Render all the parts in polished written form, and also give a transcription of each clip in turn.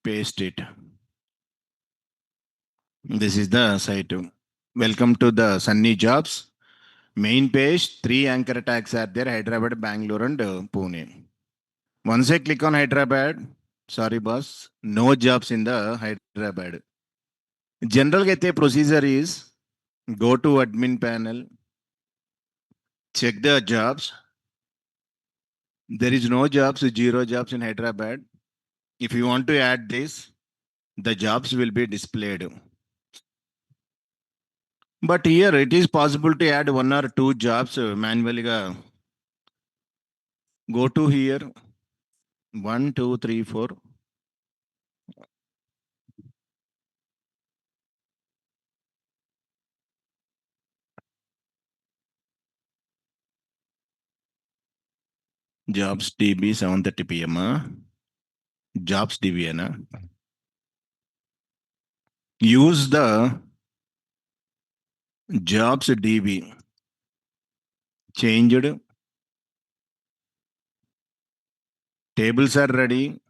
paste it. This is the site. Welcome to the Sunny Jobs. Main page, 3 anchor tags are there, Hyderabad, Bangalore and Pune. Once I click on Hyderabad, sorry boss, no jobs in the Hyderabad. General get procedure is go to admin panel, check the jobs. There is no jobs, 0 jobs in Hyderabad. If you want to add this, the jobs will be displayed. But here it is possible to add 1 or 2 jobs manually. Go to here 1, 2, 3, 4. Jobs DB 7:30 PM. Jobs DB. Use the jobs DB. Changed. Tables are ready.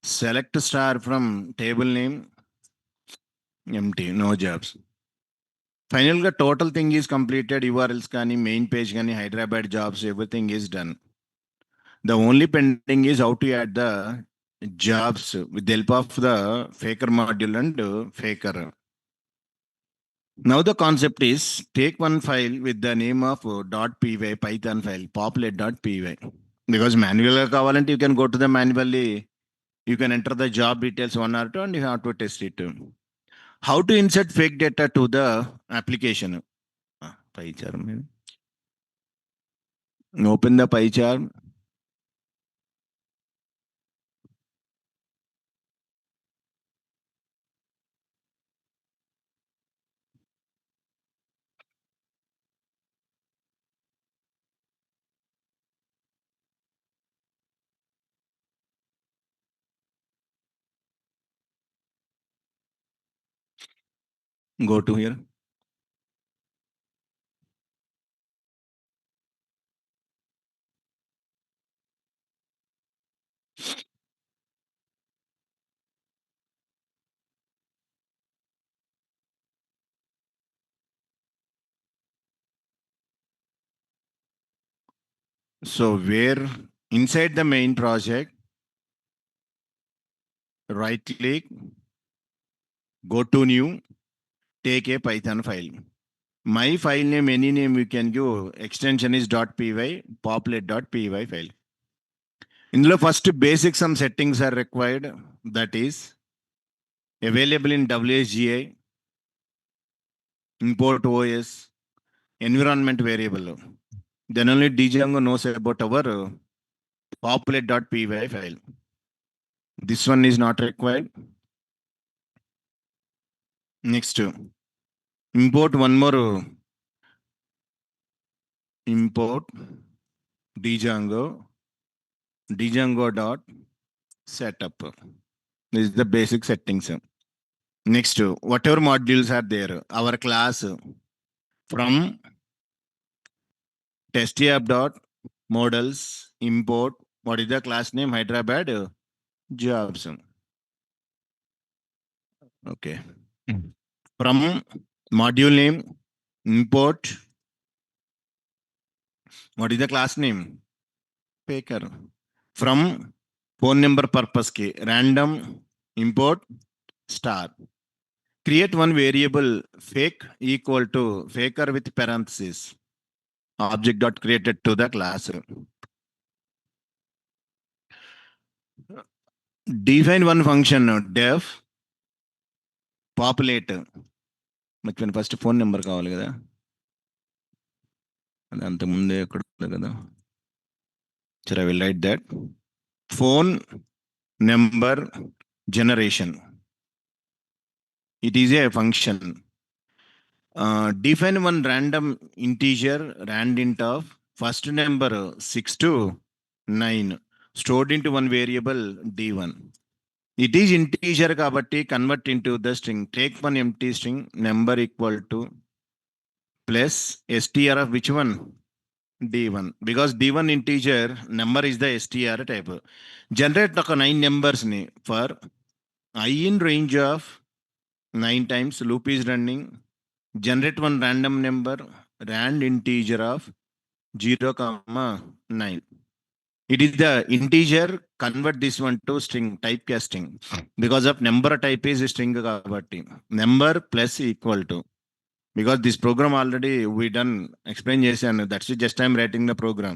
Select star from table name. Empty. No jobs. Final total thing is completed. URLs kani, main page kani, Hyderabad jobs, everything is done. The only pending is how to add the jobs with the help of the faker module and faker. Now the concept is take one file with the name of .py Python file, populate.py. Because manual kavalante, you can go to the manually, you can enter the job details 1 or 2 and you have to test it. How to insert fake data to the application? PyCharm. Open the PyCharm. Go to here. So where inside the main project, right click, go to new, take a Python file. My file name, any name you can give, extension is .py, populate.py file. ఇందులో first basic some settings are required, that is available in WSGI, import OS, environment variable. Then only Django knows about our populate.py file. This one is not required. Next, import one more. Import Django.setup. This is the basic settings. Next, whatever modules are there, our class from testapp.models import, what is the class name? Hyderabad jobs. Okay. From module name import, what is the class name? Faker. From phone number purpose ki random import star. Create one variable fake equal to faker with parenthesis. Object dot created to the class. Define one function def populate. మర్చిపోయిన first phone number కావాలి కదా, అది అంతకుముందే ఎక్కడ ఉంది కదా. సరే, I will right that. Phone number generation. It is a function. Define one random integer randint of first number 6 to 9 stored into one variable d1. It is integer kabatti convert into the string. Take one empty string number equal to plus str of which one? D1 because D1 integer number is the str type. Generate ఒక 9 numbers ni for I in range of 9 times loop is running. Generate one random number, rand integer of 0, 9. It is the integer, convert this one to string typecasting because of number type is string కాబట్టి number plus equal to. Because this program already we done explain చేశాను, that's it, just I'm writing the program.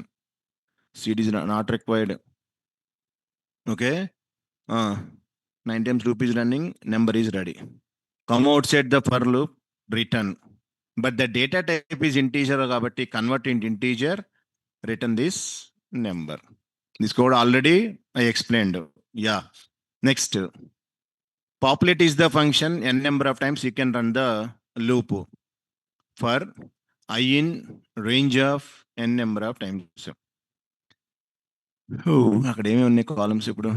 Seed is not required. Okay, 9 times loop is running, number is ready. Come outside the for loop, return. But the data type is integer కాబట్టి convert into integer, return this number. This code already I explained. Yeah. Next, populate is the function, n number of times you can run the loop for I in range of n number of times. అక్కడ ఏమి ఉన్నాయి columns ఇప్పుడు?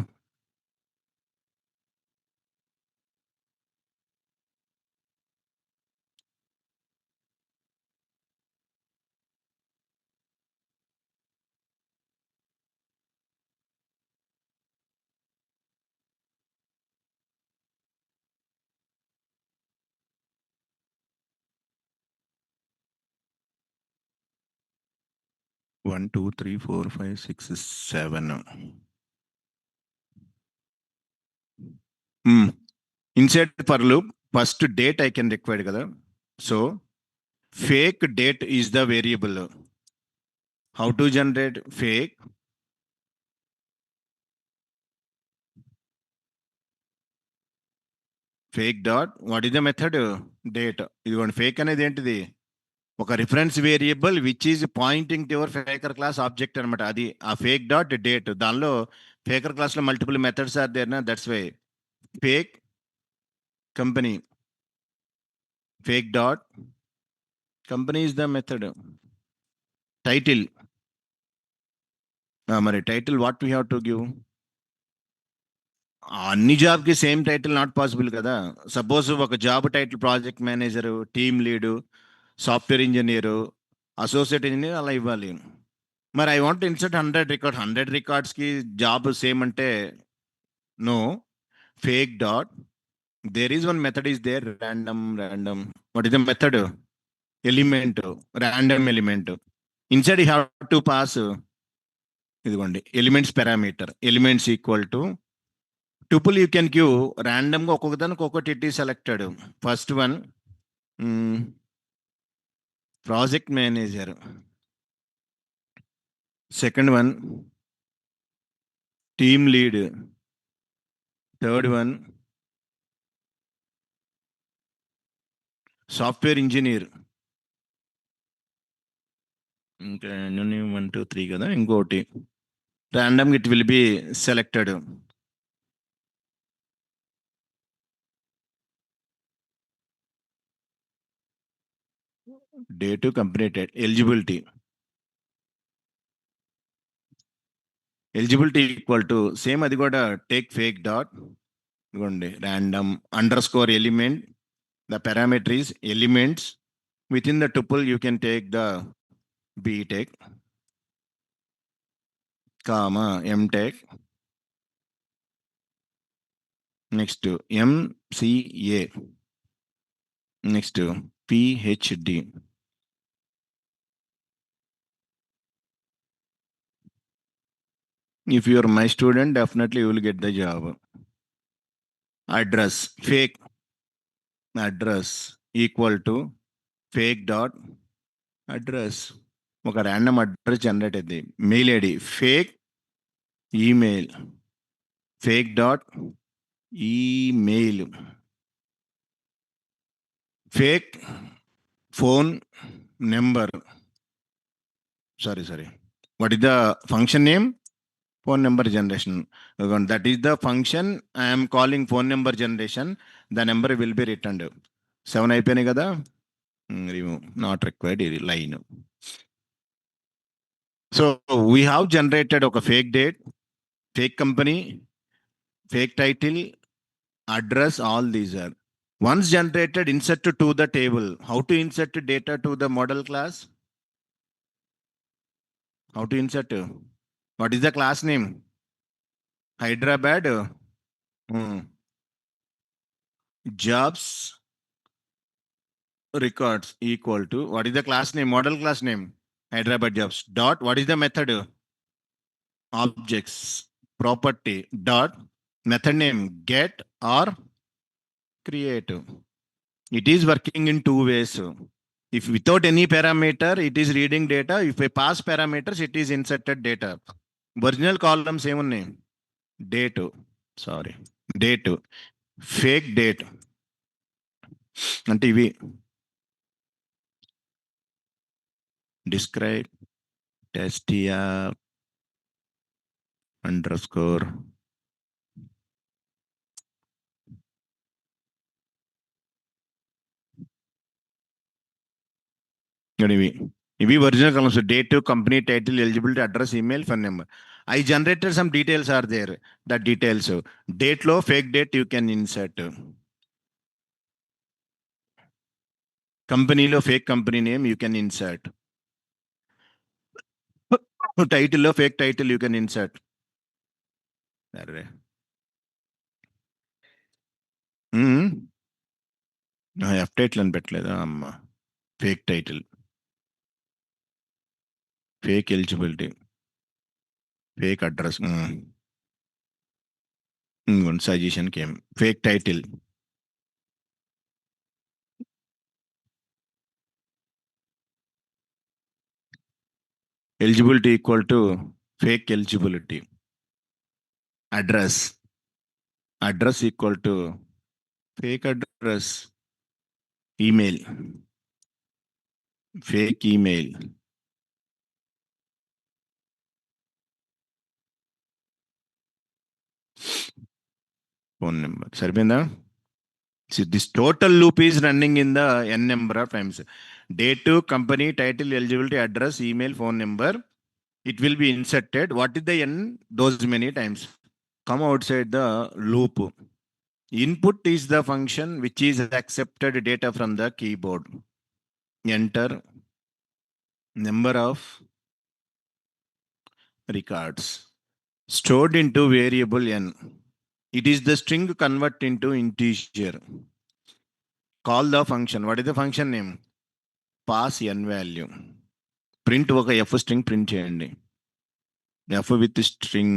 One, two, three, four, five, six, 7. Inside for loop, first date I can require kada. So fake date is the variable. How to generate fake? Fake dot, what is the method? Date. ఇదిగోండి fake అనేది ఏంటిది? ఒక reference variable which is pointing to your faker class object అనమాట. అది ఆ fake dot date. దానిలో faker క్లాస్లో multiple methods are there నా, that's why fake company, fake dot company is the method. Title, మరి title what we have to give? అన్ని జాబ్కి same title not possible కదా. సపోజ్ ఒక job title project manager, team lead, software engineer, associate engineer అలా ఇవ్వాలి. మరి I want insert 100 record, 100 రికార్డ్స్కి job same అంటే no. Fake dot, there is one method is there, random. What is the method? Element, random element. Inside you have to pass ఇదిగోండి elements parameter, elements equal to tuple you can give randomగా ఒక్కొక్కదానికి ఒక్కొక్కటి it is selected. First one project manager, second one team lead, third one software engineer, ఇంకా 1 2 3 కదా. ఇంకోటి random it will be selected. Date completed. Eligibility equal to same, అది కూడా take fake dot ఇదిగోండి random underscore element, the parameter is elements, within the tuple you can take the BTech comma MTech, next MCA, next PhD. If you are my student, definitely you will get the job. Address, fake address equal to fake dot address. ఒక random address generate అయింది. Mail ID fake email, fake dot email, fake phone number. Sorry what is the function name? phone number generation. That is the function I am calling phone number generation. The number will be returned. 7 అయిపోయినాయి కదా. Remove, not required line. So we have generated ఒక fake date, fake company, fake title, address, all these are. Once generated, insert to the table. How to insert data to the model class? How to insert? What is the class name? Hyderabad. Hmm. Jobs records equal to, what is the class name? Model class name. Hyderabad jobs. Dot. What is the method? Objects. Property. Dot. Method name. Get or create. It is working in two ways. If without any parameter, it is reading data. If I pass parameters, it is inserted data. Original columns ఏమున్నాయి? Date. Sorry. Date. Fake date. అంటే ఇవి describe testr underscore ఇవి original columns. Date, company title, eligibility, address, email, phone number. I generated some details are there. The details. Date లో fake date you can insert. కంపెనీలో fake company name you can insert. టైటిల్లో fake title you can insert. అరే F title అని పెట్టలేదా అమ్మ? Fake title, fake eligibility, fake address. సజెషన్కి ఏం fake title. Eligibility equal to fake eligibility. Address, address equal to fake address. Email, fake email. Phone number. సరిపోయిందా? This total loop is running in the n number of times. Date, company, title, eligibility, address, email, phone number. It will be inserted. What is the n? Those many times. Come outside the loop. Input is the function which is accepted data from the keyboard. Enter number of records stored into variable n. It is the string convert into integer. Call the function. What is the function name? Pass n value. Print ఒక f string print చేయండి. f with string.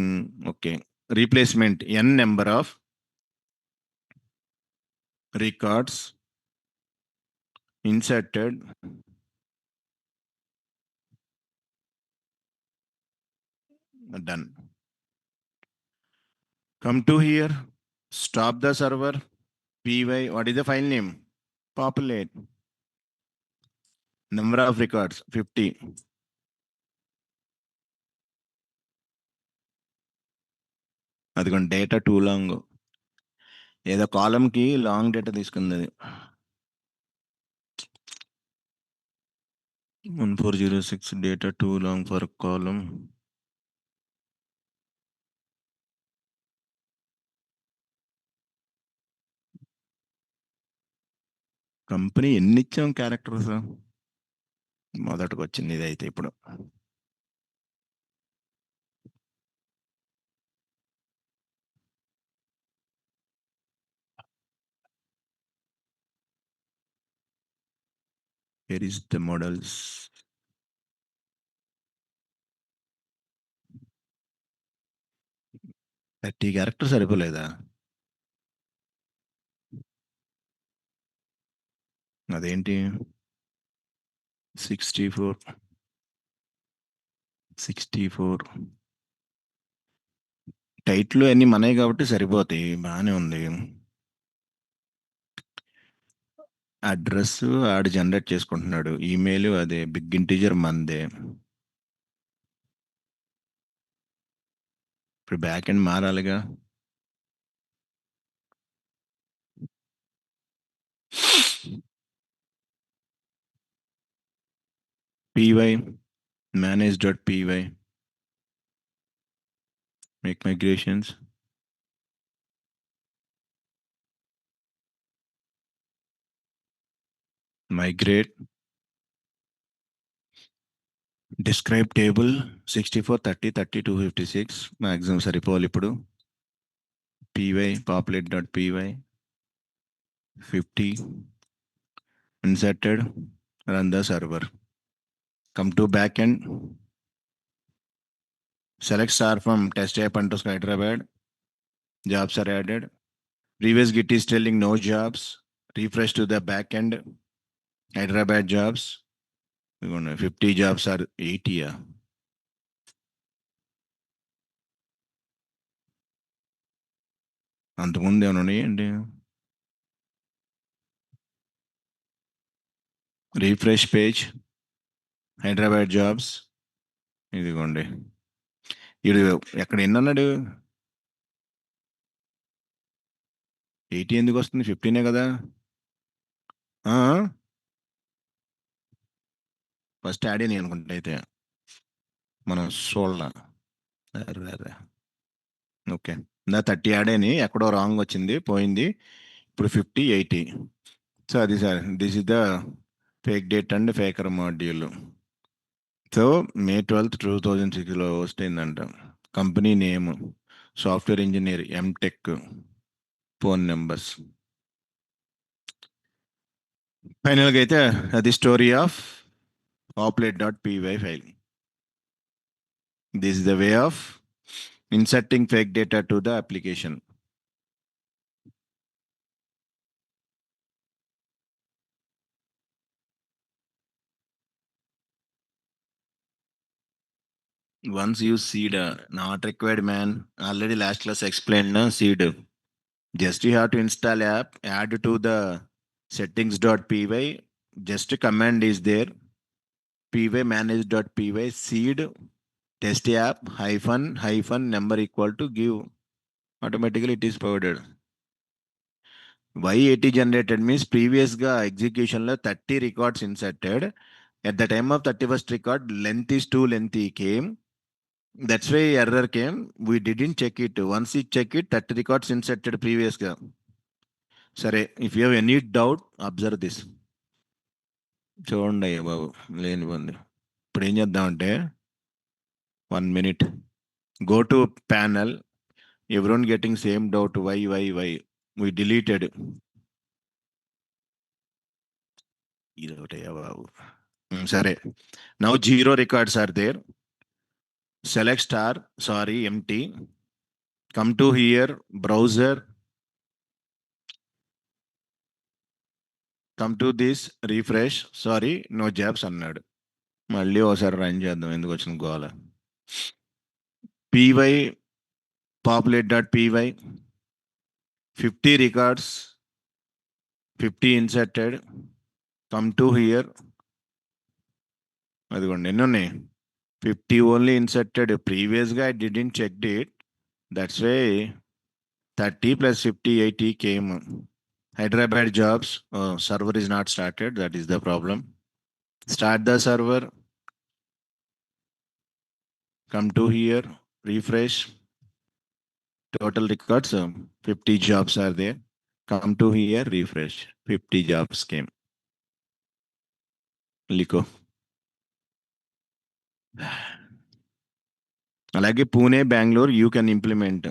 Okay. Replacement n number of records inserted done. Come to here, stop the server. Py, what is the file name? Populate. Number of records 50. అదిగోండి data two long. ఏదో కాలంకి long data తీసుకుంది అది. 1406 data two long for column. Company ఎన్ని ఇచ్చాం characters? మొదటికి వచ్చింది ఇది అయితే ఇప్పుడు. Here is the models. Thirty character సరిపోలేదా? అదేంటి 64 టైట్లు అన్ని మనవి కాబట్టి సరిపోతాయి. బాగానే ఉంది. అడ్రస్ ఆడు జనరేట్ చేసుకుంటున్నాడు. ఈమెయిల్ అదే బిగ్ ఇంటీజర్ మందే. ఇప్పుడు బ్యాక్ ఎండ్ మారాలిగా. py manage.py make migrations. Migrate describe table 64 30 30 256 maximum సరిపోవాలి ఇప్పుడు. py populate.py 50 inserted, run the server. Come to backend, select star from test app underscore Hyderabad. Jobs are added. Previous git is telling no jobs. Refresh to the backend. Hyderabad jobs. We're gonna 50 jobs are 80. అంతకుముందు ఏమైనా ఉన్నాయండి? Refresh page, Hyderabad jobs, ఇదిగోండి. ఇది ఎక్కడ ఎన్ని అన్నాడు? 80 ఎందుకు వస్తుంది? 15 కదా. ఫస్ట్ యాడ్ అయినాయి అనుకుంటా అయితే మనం చూడాల. ఓకే, నా 30 యాడ్ అయినాయి, ఎక్కడో రాంగ్ వచ్చింది, పోయింది. ఇప్పుడు 50 80. సో అది sir, this is the fake date and faker module. So May 12th 2006లో వస్తుందంట. Company name software engineer MTech. Phone numbers. ఫైనల్గా అయితే అది story of populate.py file. This is the way of inserting fake data to the application. Once you seed not required, man, already last class explained seed. Just you have to install app, add to the settings.py, just a command is there, py manage.py seed test app hyphen number equal to give, automatically it is forwarded. Why 80 generated means previous ga execution lo 30 records inserted. At the time of 31st record, length is too lengthy came. That's why error came. We didn't check it. Once we check it, 30 records inserted previous ga. Sare, if you have any doubt, observe this. చూడండి అయ్యా బాబు, లేని పొంది. ఇప్పుడు ఏం చేద్దామంటే 1 minute, go to panel, everyone getting same doubt, why we deleted ఇదొకటయ్యా బాబు. సరే, now 0 records are there. Select star, sorry, empty. Come to here, browser. Come to this, refresh. Sorry, no jobs అన్నాడు. మళ్ళీ ఒకసారి రన్ చేద్దాం, ఎందుకు వచ్చిన గోల. py populate.py 50 records, 50 inserted. Come to here, అదిగోండి ఎన్ని ఉన్నాయి, 50 only inserted. Previous guy didn't check it, that's why 30 plus 50 80 came. Hyderabad jobs, server is not started, that is the problem. Start the server. Come to here, refresh. Total records, 50 jobs are there. Come to here, refresh. 50 jobs came. లిఖో. అలాగే Pune, Bengaluru you can implement.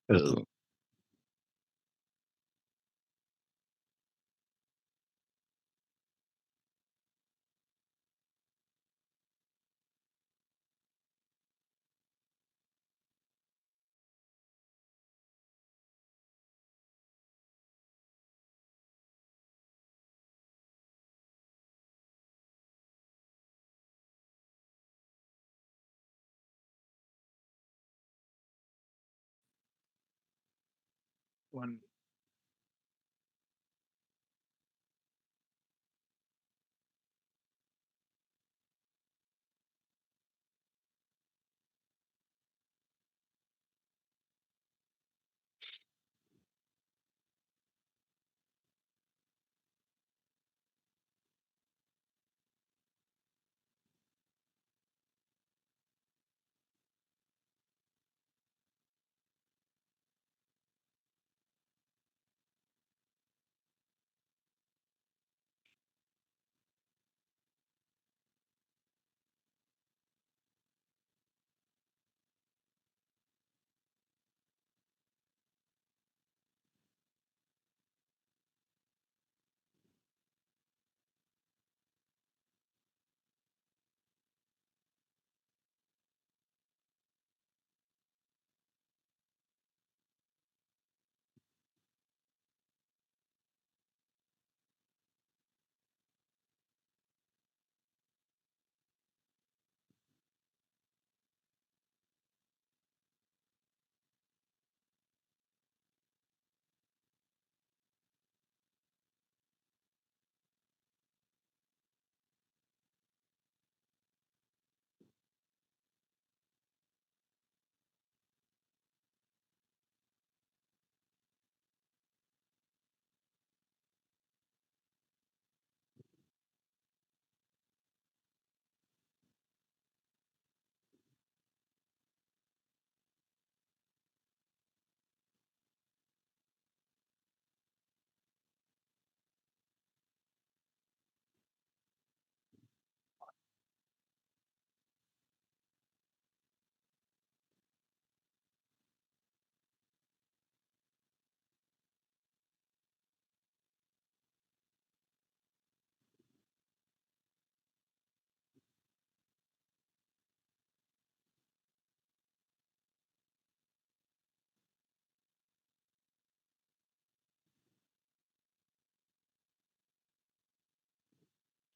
Uh, One.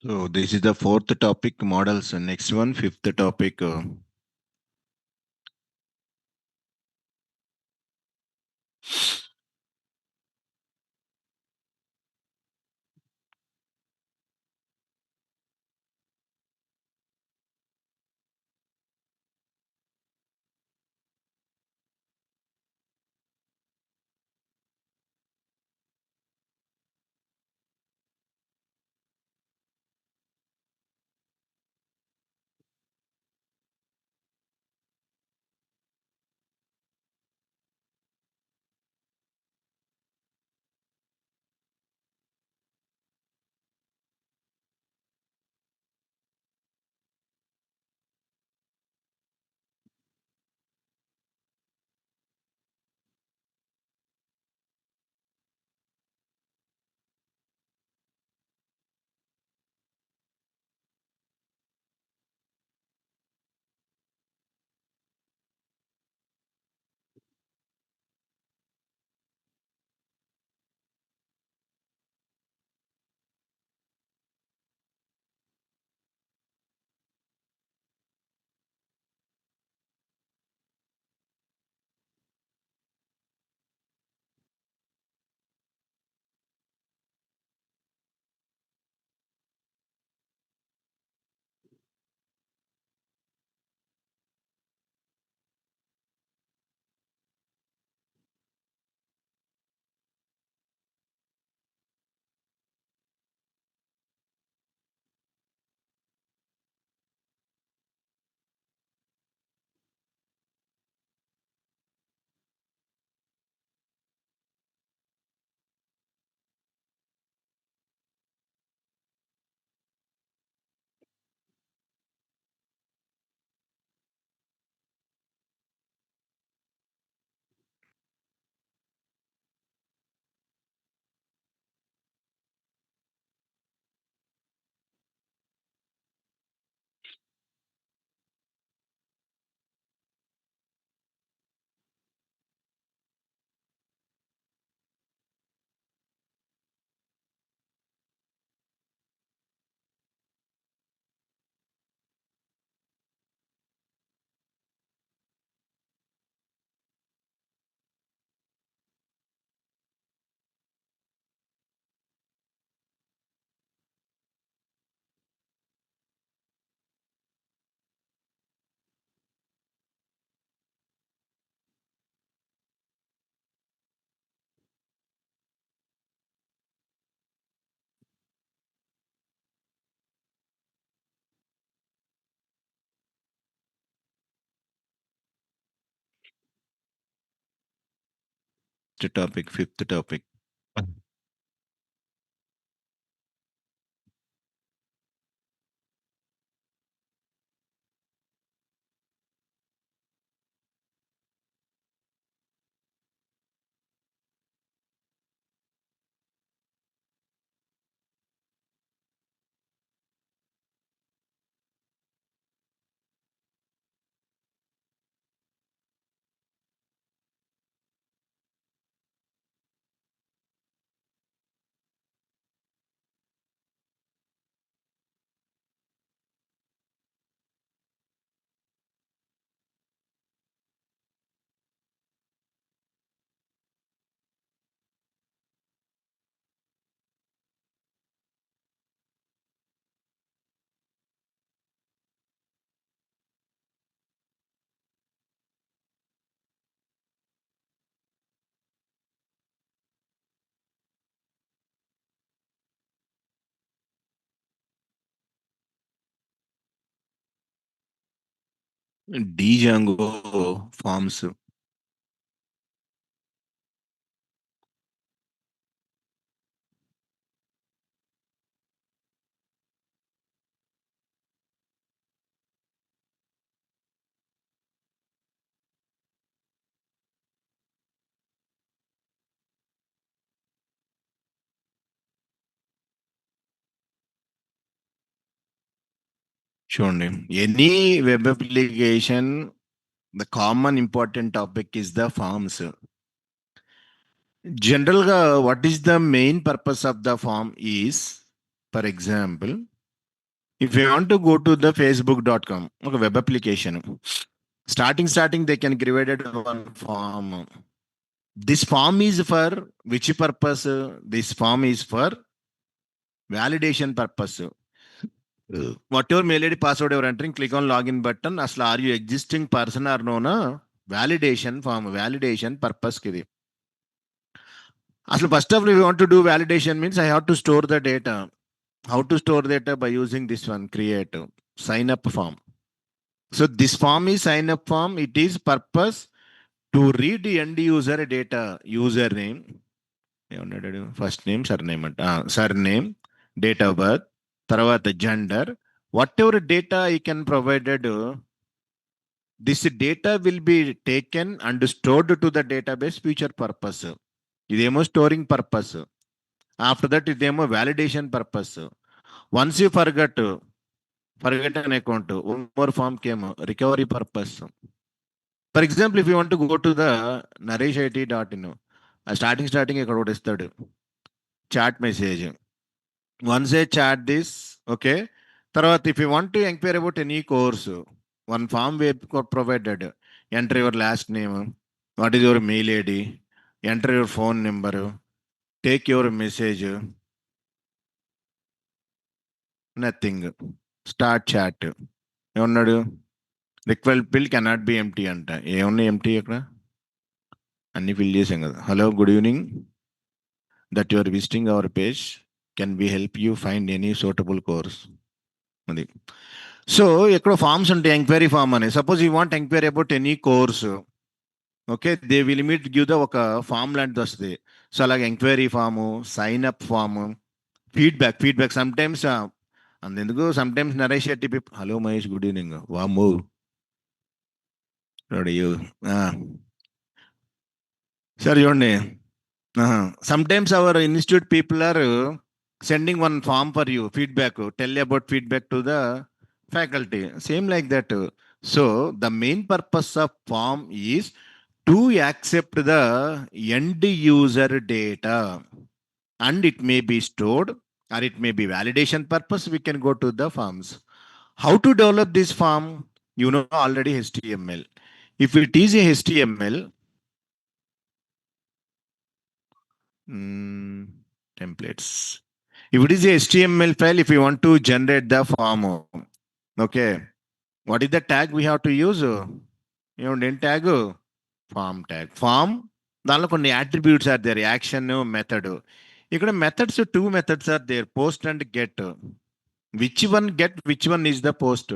So this is the fourth topic models. Next one, fifth topic. fifth topic. Django forms. చూడండి, any web application, the common important topic is the forms. జనరల్గా what is the main purpose of the form is, for example, if you want to go to the facebook.com, ఒక web application, starting they can created one form. This form is for which purpose? This form is for validation purpose. whatever mail ID password you're entering, click on login button. Asla are you existing person or no na? Validation form, validation purpose kidi. Asla first of all, if you want to do validation means I have to store the data. How to store data? By using this one, create sign up form. So this form is sign up form. It is purpose to read the end user data, username, first name, surname, date of birth, తర్వాత gender, whatever data you can provided, this data will be taken and stored to the database future purpose. ఇదేమో storing purpose. After that ఇదేమో validation purpose. Once you forgot an account, more form కేమో recovery purpose. For example, if you want go to the nareshit.in, starting ఇక్కడ ఒకటి ఇస్తాడు, chat message. Once a chat this, okay. తర్వాత if you want to enquiry about any course, one form web provided. Enter your last name, what is your mail ID, enter your phone number, take your message, nothing, start chat. ఏమన్నాడు? Required field cannot be empty అంట. ఏమన్నా empty అక్కడ? అన్ని fill చేసాం కదా. Hello, good evening, that you are visiting our page, can be help you find any suitable course. అది. So ఎక్కడో forms ఉంటాయి, ఎంక్వైరీ ఫార్మ్ అని. Suppose you want enquiry about any course, okay, they will emit give the ఒక form లాంటిది వస్తుంది. So అలాగే enquiry form, sign up form, feedback sometimes. అందుకు some times Naresh Shetty people, hello Mahesh, good evening, వాము sir చూడండి. Sometimes our institute people are sending one form for you, feedback, tell about feedback to the faculty, same like that. So the main purpose of form is to accept the end user data, and it may be stored or it may be validation purpose. We can go to the forms. How to develop this form? You know already HTML. If it is a HTML, templates. If it is a HTML file, if you want to generate the form, okay, what is the tag we have to use? You know, tag, form tag. Form, దానిలో కొన్ని attributes are there, action, method. ఇక్కడ methods, two methods are there, post and get. Which one get, which one is the post?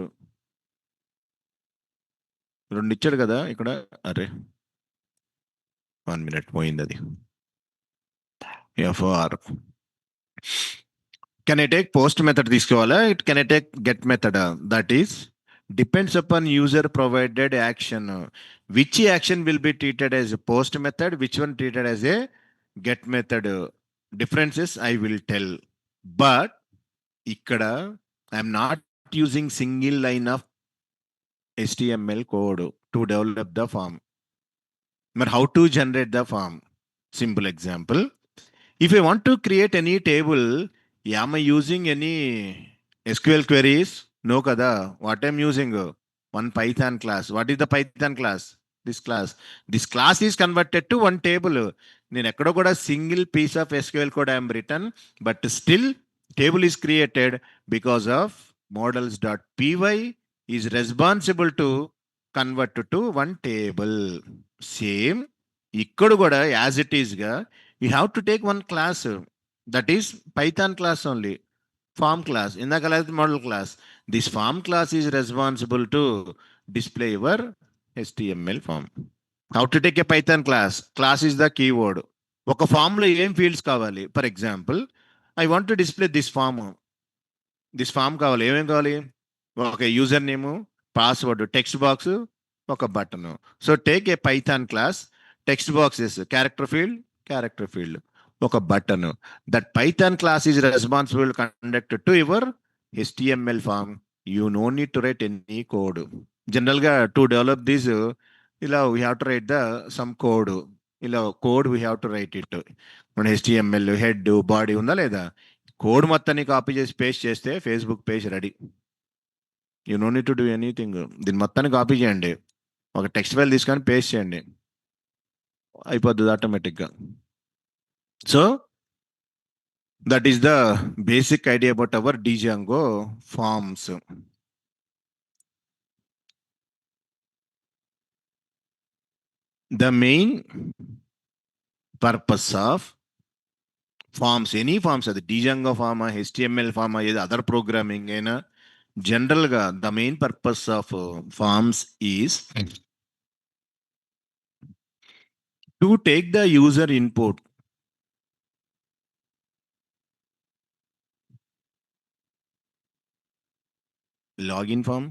రెండు ఇచ్చాడు కదా ఇక్కడ. అరే 1 minute పోయింది అది. FR. Can I take post method తీసుకోవాలా? Can I take get method? That is depends upon user provided action. Which action will be treated as a post method? Which one treated as a get method? Differences I will tell. But ఇక్కడ I'm not using single line of HTML code to develop the form. But how to generate the form? Simple example. If I want to create any table, am I using any SQL queries? No kada. What I'm using? One Python class. What is the Python class? This class. This class is converted to one table. నేను ఎక్కడో కూడా single piece of SQL code I am written, but still table is created because of models.py is responsible to convert to one table. Same ఇక్కడ కూడా as it ఈస్గా you have to take one class, that is Python class only, form class. In the class model class, this form class is responsible to display your HTML form. How to take a Python class? Class is the keyword. ఒక ఫామ్లో ఏం fields కావాలి? For example I want to display this form కావాలి. ఏమేం కావాలి? ఒక user name, password, text box, ఒక button. So take a Python class. Text box is character field, ఒక button. That Python class is responsible conducted to your HTML form. You no need to write any code. జనరల్గా to develop this ఇలా we have to write the some code. ఇలా code we have to right it. మన HTML head body ఉందా లేదా? Code మొత్తాన్ని copy చేసి paste చేస్తే Facebook page ready. You no need to do anything. దీన్ని మొత్తాన్ని కాపీ చేయండి, ఒక టెక్స్ట్ ఫైల్ తీసుకొని పేస్ట్ చేయండి, అయిపోద్ది ఆటోమేటిక్గా. So that is the basic idea about our Django forms. The main purpose of forms, any forms, అది Django form, HTML form, ఏది అదర్ ప్రోగ్రామింగ్ అయినా, జనరల్గా the main purpose of forms is to take the user input, login form,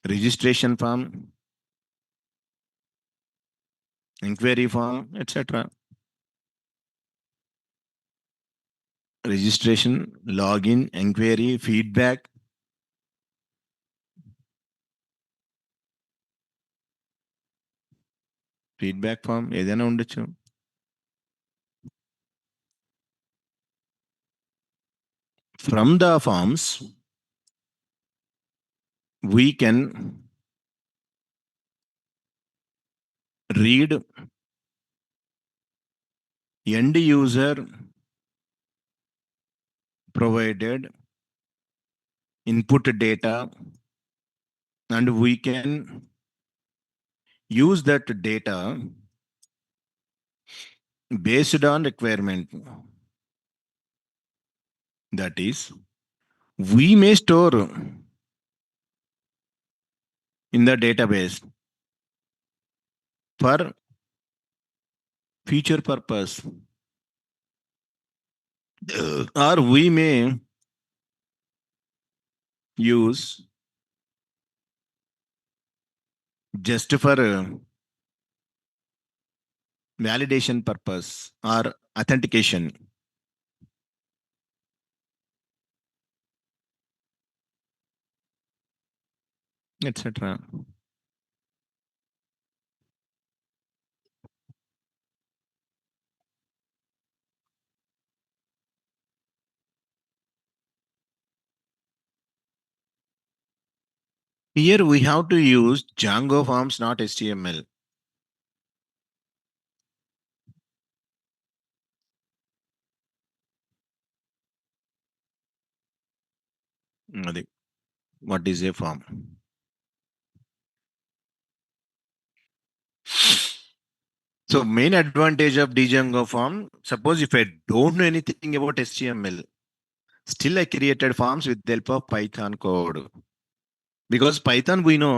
registration form, inquiry form, etc. Registration, login, inquiry, feedback. Feedback form ఏదైనా ఉండొచ్చు. From the forms, we can read end user provided input data, and we can use that data based on requirement. That is, we may store in the database for future purpose, or we may use just for validation purpose or authentication. Etc. Here we have to use Django forms, not HTML. అది what is a form? So main advantage of Django form, suppose if I don't know anything about HTML, still I created forms with the help of Python code. Because Python we know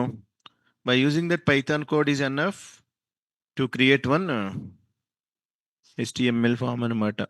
By using that Python code is enough to create one HTML form అనమాట.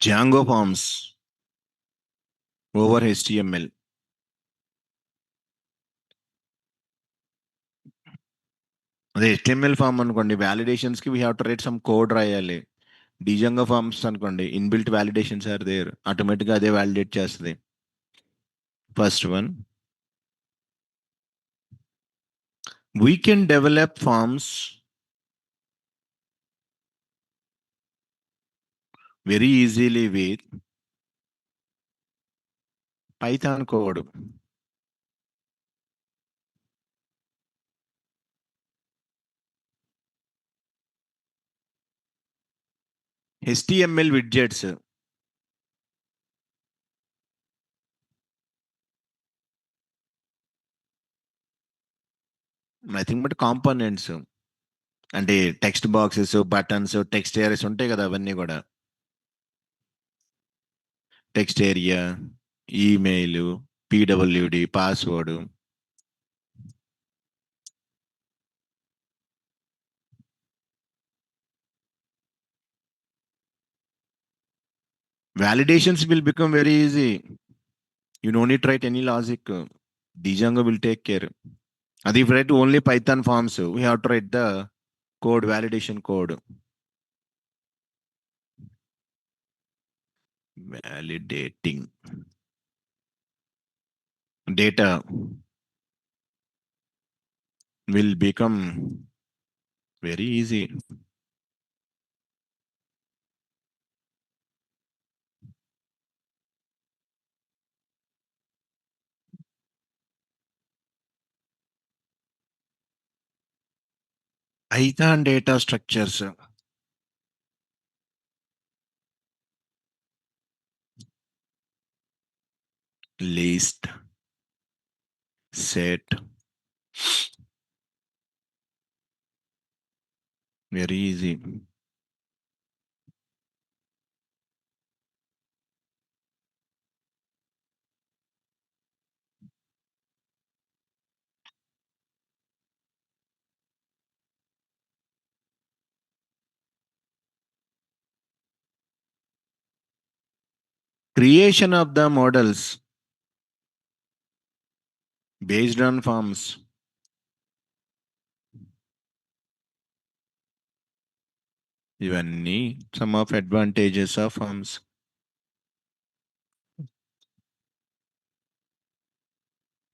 Django forms over HTML. అదే HTML form అనుకోండి, వ్యాలిడేషన్స్కి we have to write some code రాయాలి. Django forms అనుకోండి, inbuilt validations are there, ఆటోమేటిక్గా అదే validate చేస్తుంది. First one, we can develop forms very easily with Python code. HTML widgets, nothing but components. అంటే text boxes, buttons, text areas ఉంటాయి కదా, అవన్నీ కూడా. Text area, email, PWD, password. Validations will become very easy. You no need to write any logic. Django will take care. And if you write only Python forms, we have to write the code, validation code. Validating data will become very easy. Python data structures. List, set, very easy. Creation of the models based on forms. ఇవన్నీ some of advantages of forms.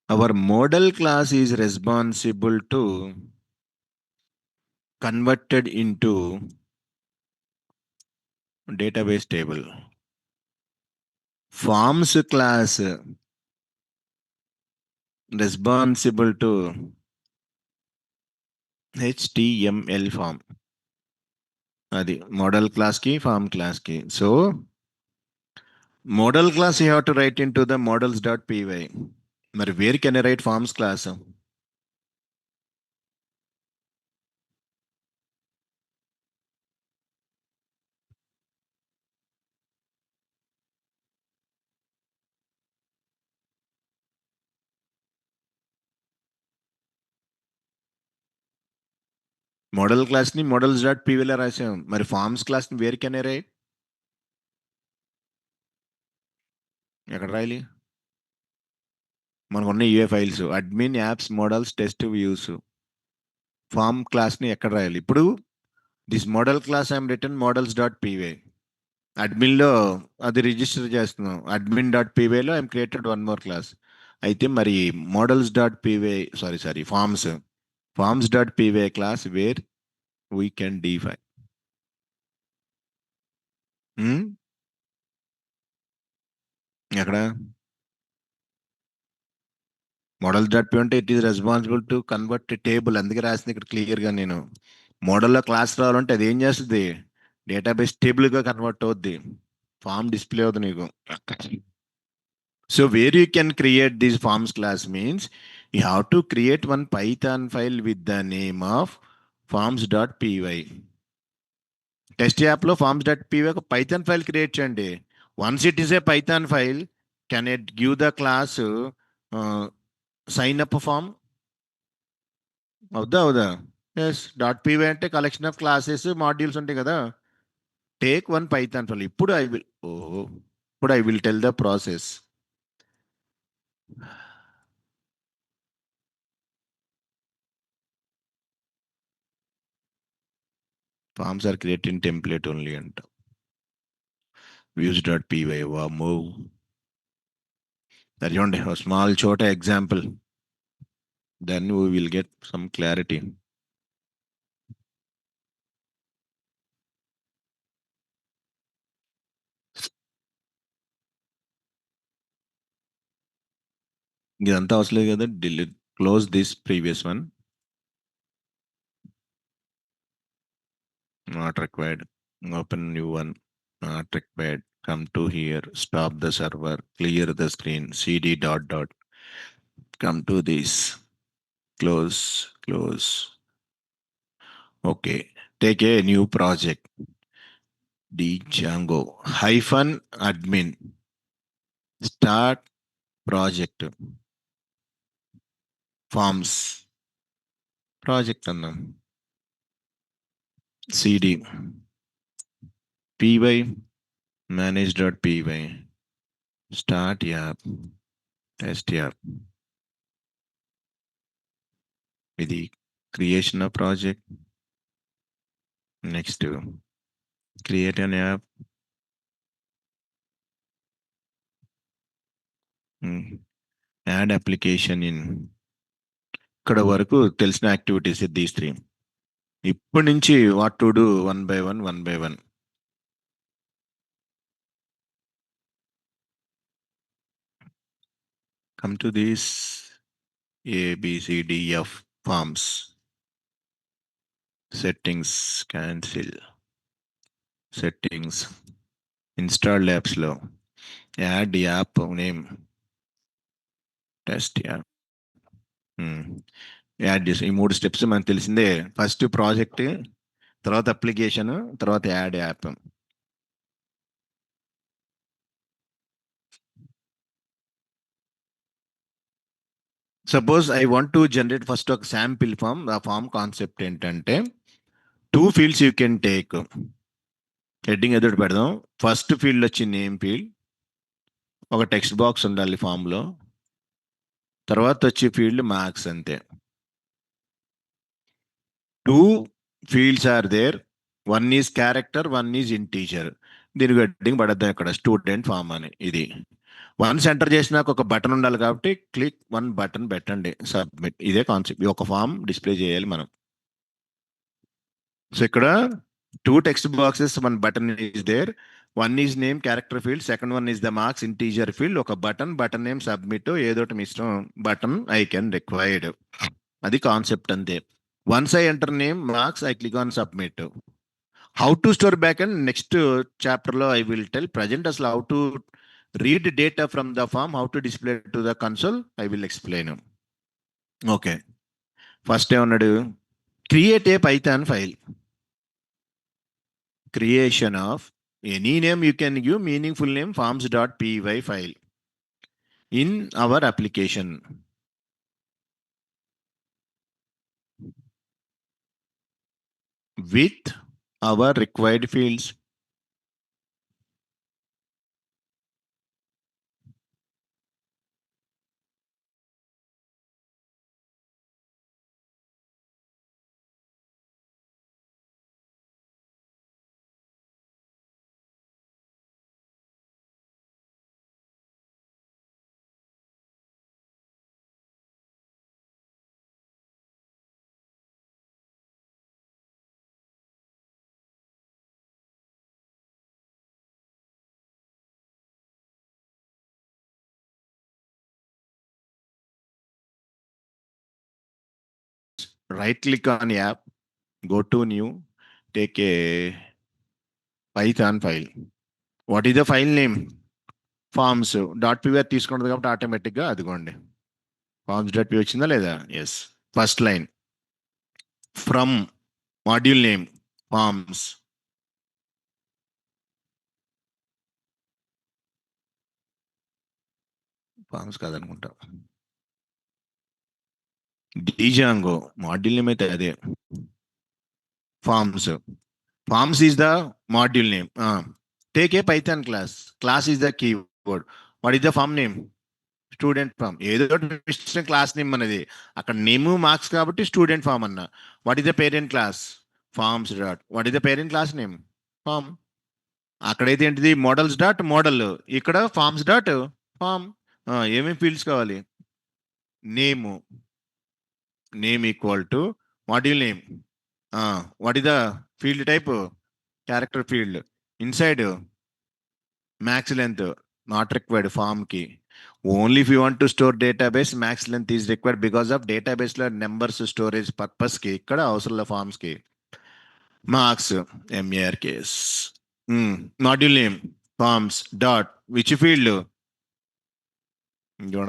Our model class is responsible to converted into database table. Forms class responsible to HTML form. అది model class ki, form class ki. So model class you have to write into the models.py. మరి where can I write forms class? Model క్లాస్ని models.py రాసాం. మరి forms క్లాస్ని where can I write? ఎక్కడ రాయాలి? మనకున్న యూఏ files, admin, apps, models, test, views. Form క్లాస్ని ఎక్కడ రాయాలి? ఇప్పుడు this model class I'm written models.py. అడ్మిన్లో అది రిజిస్టర్ చేస్తున్నాం. admin.pyలో I'm created one more class. అయితే మరి models.py, సారీ ఫార్మ్స్.py class where we can define. Hmm? ఎక్కడ మోడల్ డాట్ అంటే it is responsible to convert table, అందుకే రాసింది ఇక్కడ క్లియర్గా నేను. మోడల్లో క్లాస్ రావాలంటే అది ఏం చేస్తుంది, డేటాబేస్ టేబుల్గా కన్వర్ట్ అవుద్ది, ఫామ్ డిస్ప్లే అవుతుంది నీకు. So where you can create these forms class means you have to create one Python file with the name of forms.py. Test యాప్లో forms.py ఒక పైథాన్ ఫైల్ క్రియేట్ చేయండి. Once it is a Python file, can it give the class sign up form? అవుదా అవుదా? Yes. Dot PY అంటే collection of classes modules ఉంటాయి కదా. Take one Python file. ఇప్పుడు I will tell the process. Forms are create in template only అంట. views.py, move. That is a small short example. Then we will get some clarity. ఇదంతా అవసరం లేదు కదా, delete, close this previous one. Not required. Open new one. Not required. Come to here. Stop the server. Clear the screen. cd dot dot. Come to this. Close. Close. Okay. Take a new project. Django -admin. Start project. Forms. Project అన్నాం. cd py manage.py start app test app. ఇది creation of project. Next create an app. Add application in. ఇక్కడ వరకు తెలిసిన activities these three. ఇప్పటి నుంచి what to do one by one. Come to this ABCDF forms. Settings, cancel. Settings. Install apps లో add app name test app. Add చేసి ఈ 3 steps మనకు తెలిసిందే. ఫస్ట్ ప్రాజెక్ట్, తర్వాత అప్లికేషన్, తర్వాత add app. Suppose I want to generate first ఒక sample form. ఆ form concept ఏంటంటే 2 fields you can take. Heading ఎదుటి పెడదాం. ఫస్ట్ ఫీల్డ్ వచ్చి నేమ్ ఫీల్డ్, ఒక టెక్స్ట్ బాక్స్ ఉండాలి ఫామ్లో. తర్వాత వచ్చి ఫీల్డ్ మార్క్స్, అంతే. 2 fields are there. One is character, one is integer. దీనికి హెడ్డింగ్ పడద్దాం ఇక్కడ స్టూడెంట్ ఫామ్ అని. ఇది వన్స్ ఎంటర్ చేసినాక ఒక బటన్ ఉండాలి కాబట్టి క్లిక్ వన్ బటన్ పెట్టండి, సబ్మిట్. ఇదే కాన్సెప్ట్. ఒక ఫామ్ డిస్ప్లే చేయాలి మనం. సో ఇక్కడ 2 text boxes, one button is there. One is name character field, second one is the marks integer field. ఒక బటన్ నేమ్ సబ్మిట్, ఏదోటి మీ ఇష్టం. Button I can required. అది కాన్సెప్ట్ అంతే. Once I enter name marks, I click on submit. How to store back and next చాప్టర్లో I will tell. Present అసలు how to read data from the form, how to display to the console, I will explain. Okay, first ఏమన్నాడు, create a Python file. Creation of any name you can give, meaningful name, forms.py file in our application. With our required fields. right click on app, go to new, take a Python file. What is the file name? Forms dot పివర్ తీసుకున్నది కాబట్టి ఆటోమేటిక్గా అదిగోండి forms dot py వచ్చిందా లేదా? Yes. First line from module name forms. Forms కాదనుకుంటా, Django module name అయితే అదే. Forms, forms is the module name. Take a Python class, class is the keyword. What is the form name? Student form. ఏదో class name అనేది అక్కడ name marks కాబట్టి student form అన్న. What is the parent class? Forms dot. What is the parent class name? Form. అక్కడైతే ఏంటిది models dot model, ఇక్కడ forms dot form. ఏమేమి fields కావాలి? Name, name equal to module name. What is the field type? Character field. Inside max length not required form కి. Only if you want to store database max length is required because of database లో numbers storage purpose కి. ఇక్కడ అవసరం forms కి. Marks M A R K S. Module name forms dot which field?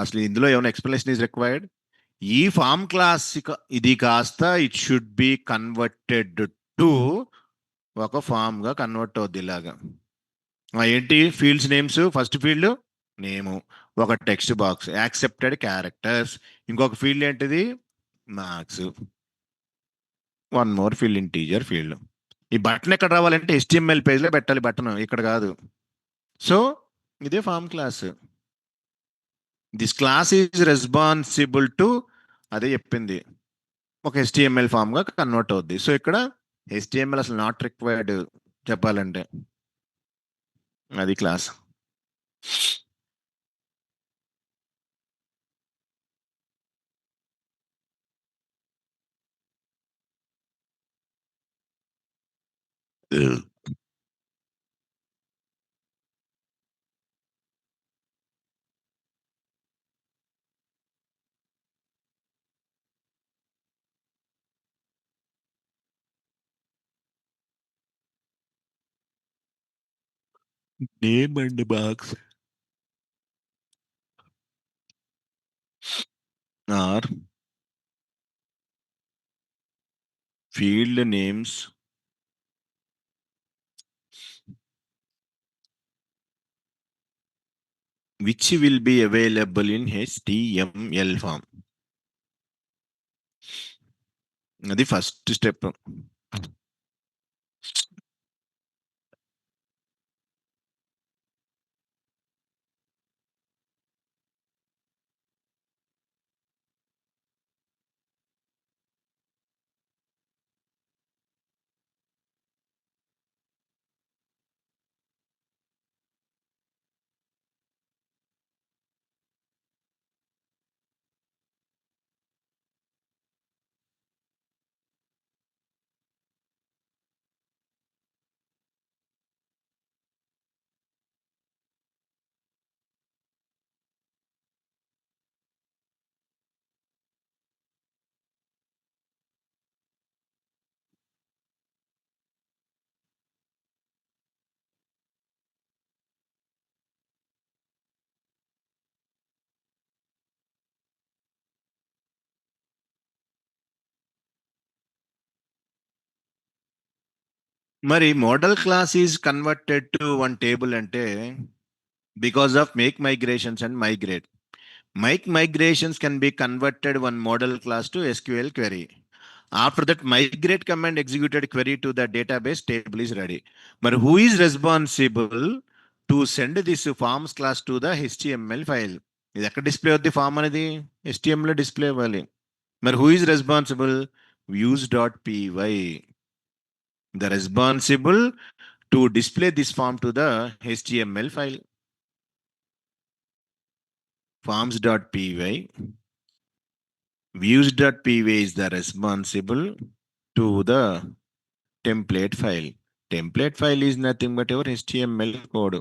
అసలు ఇందులో ఏమైనా explanation is required? ఈ ఫామ్ క్లాస్ ఇది కాస్త it should be converted to ఒక ఫామ్ గా కన్వర్ట్ అవుద్ది ఇలాగా. ఏంటి ఫీల్డ్స్ నేమ్స్? ఫస్ట్ ఫీల్డ్ నేము, ఒక టెక్స్ట్ బాక్స్ యాక్సెప్టెడ్ క్యారెక్టర్స్, ఇంకొక ఫీల్డ్ ఏంటిది? Marks, one more field integer field. ఈ బటన్ ఎక్కడ రావాలంటే HTML పేజ్లో పెట్టాలి బటన్, ఇక్కడ కాదు. సో ఇదే form class. This class is responsible to, అదే చెప్పింది, ఒక HTML ఫామ్ గా కన్వర్ట్ అవుద్ది. సో ఇక్కడ HTML అసలు నాట్ రిక్వైర్డ్ చెప్పాలంటే. అది క్లాస్. Name and box are field names which will be available in HTML form. అది ఫస్ట్ స్టెప్. మరి model class is converted to one table అంటే because of make migrations and migrate. Make migrations can be converted one model class to SQL query. After that, migrate command executed query to the database table is ready. But who is responsible to send this forms class to the HTML file? ఇది ఎక్కడ display అవుద్ది form అనేది? HTML display అవ్వాలి. మరి who is responsible? views.py. The responsible to display this form to the HTML file. Forms.py. Views.py is the responsible to the template file. Template file is nothing but your HTML code.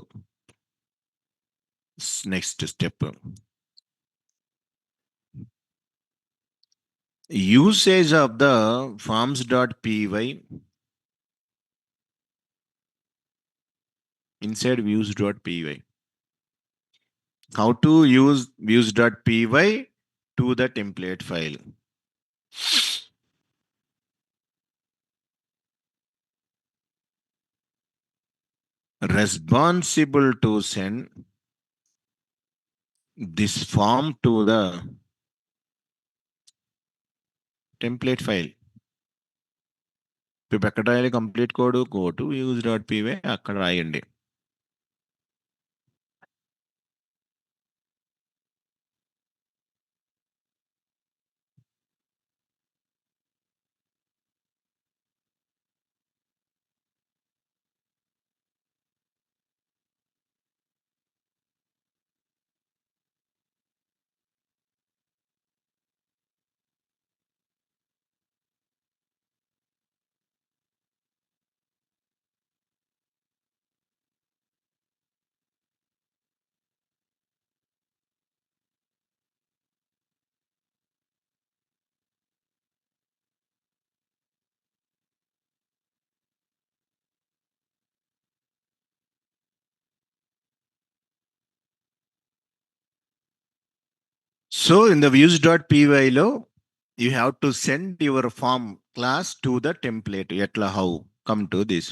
Next step. usage of the forms.py inside views.py. How to use views.py to the template file. Responsible to send this form to the template file. ఇప్పుడు ఎక్కడ రాయాలి complete code? Go to views.py, అక్కడ రాయండి. So in the views.py లో you have to send your form class to the template. ఎట్లా? how? Come to this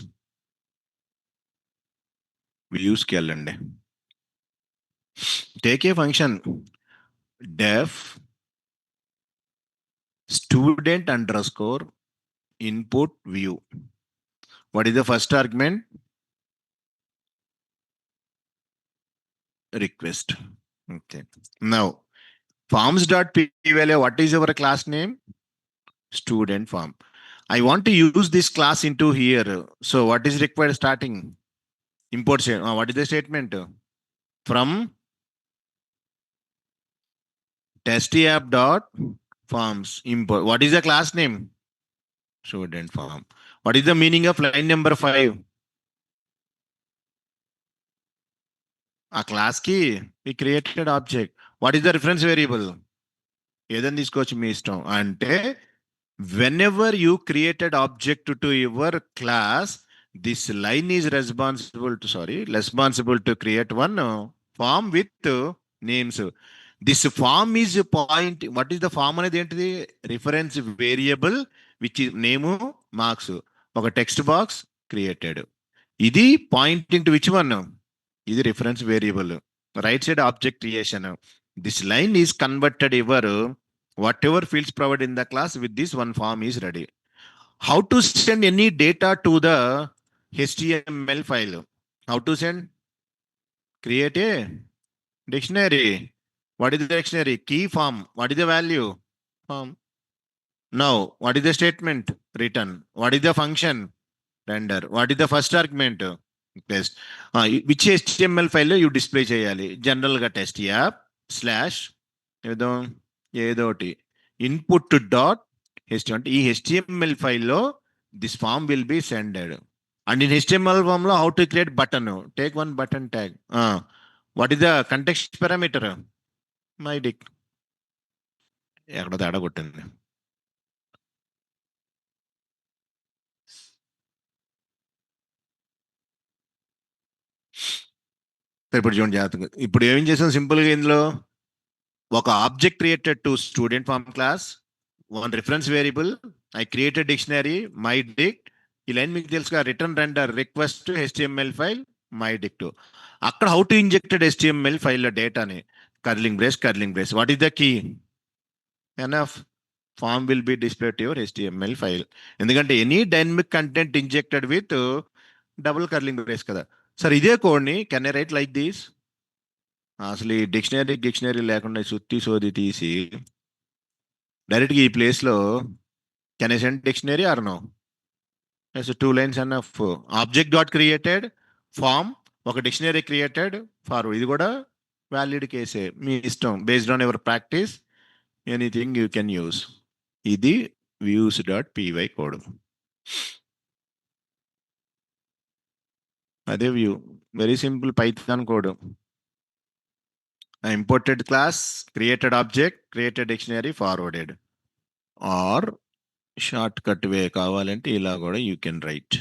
views కి వెళ్ళండి. Take a function def student underscore input view. What is the first argument? Request. Okay. Now forms.py, what is our class name? Student form. I want to use this class into here. So what is required starting? Import. What is the statement? From testapp.forms import. What is the class name? Student form. What is the meaning of line number 5? A class key we created object. What is the reference variable? ఏదని తీసుకోవచ్చు మీ ఇష్టం. అంటే whenever you created object to your class, this line is responsible to create one form with names. This form is point. What is the form అనేది ఏంటిది? Reference variable which is name marks. ఒక text box created. ఇది pointing to which one? ఇది reference variable. Right side object creation. This line is converted your whatever fields provided in the class with this one form is ready. How to send any data to the HTML file? How to send? Create a dictionary. What is the dictionary? Key form. What is the value? Form. Now, what is the statement? Return. What is the function? Render. What is the first argument? Test. Which HTML file you display cheyali? General ga test app ఏదోటి input dot HTML. ఈ HTML ఫైల్లో this form will be sended. And in HTML form లో how to create button. Take one button tag. What is the context parameter? My dict. ఎక్కడ తేడా కొట్టింది? ఇప్పుడు చూడండి జాగ్రత్తగా. ఇప్పుడు ఏం చేసాం సింపుల్గా ఇందులో ఒక object created to student form class, one reference variable, I created dictionary my dict. ఈ లైన్ మీకు తెలుసుగా, return render request HTML file my dict to. అక్కడ how to injected HTML file డేటాని curling brace. What is the key? Enough. Form will be display to your HTML file. ఎందుకంటే any dynamic content injected with double curling brace కదా. Sir ఇదే కోడ్ని can I write like this? అసలు ఈ dictionary లేకుండా సుత్తి సోది తీసి డైరెక్ట్గా ఈ ప్లేస్లో can I send dictionary or no? Yes, 2 lines enough. Object dot created form, ఒక డిక్షనరీ క్రియేటెడ్ ఫార్వర్డ్. ఇది కూడా వ్యాలిడ్ కేసే, మీ ఇష్టం. Based on your practice anything you can use. ఇది views.py కోడ్. అదే view, very simple Python code. I imported class, created object, created dictionary, forwarded. Or shortcut way కావాలంటే ఇలా కూడా you can write.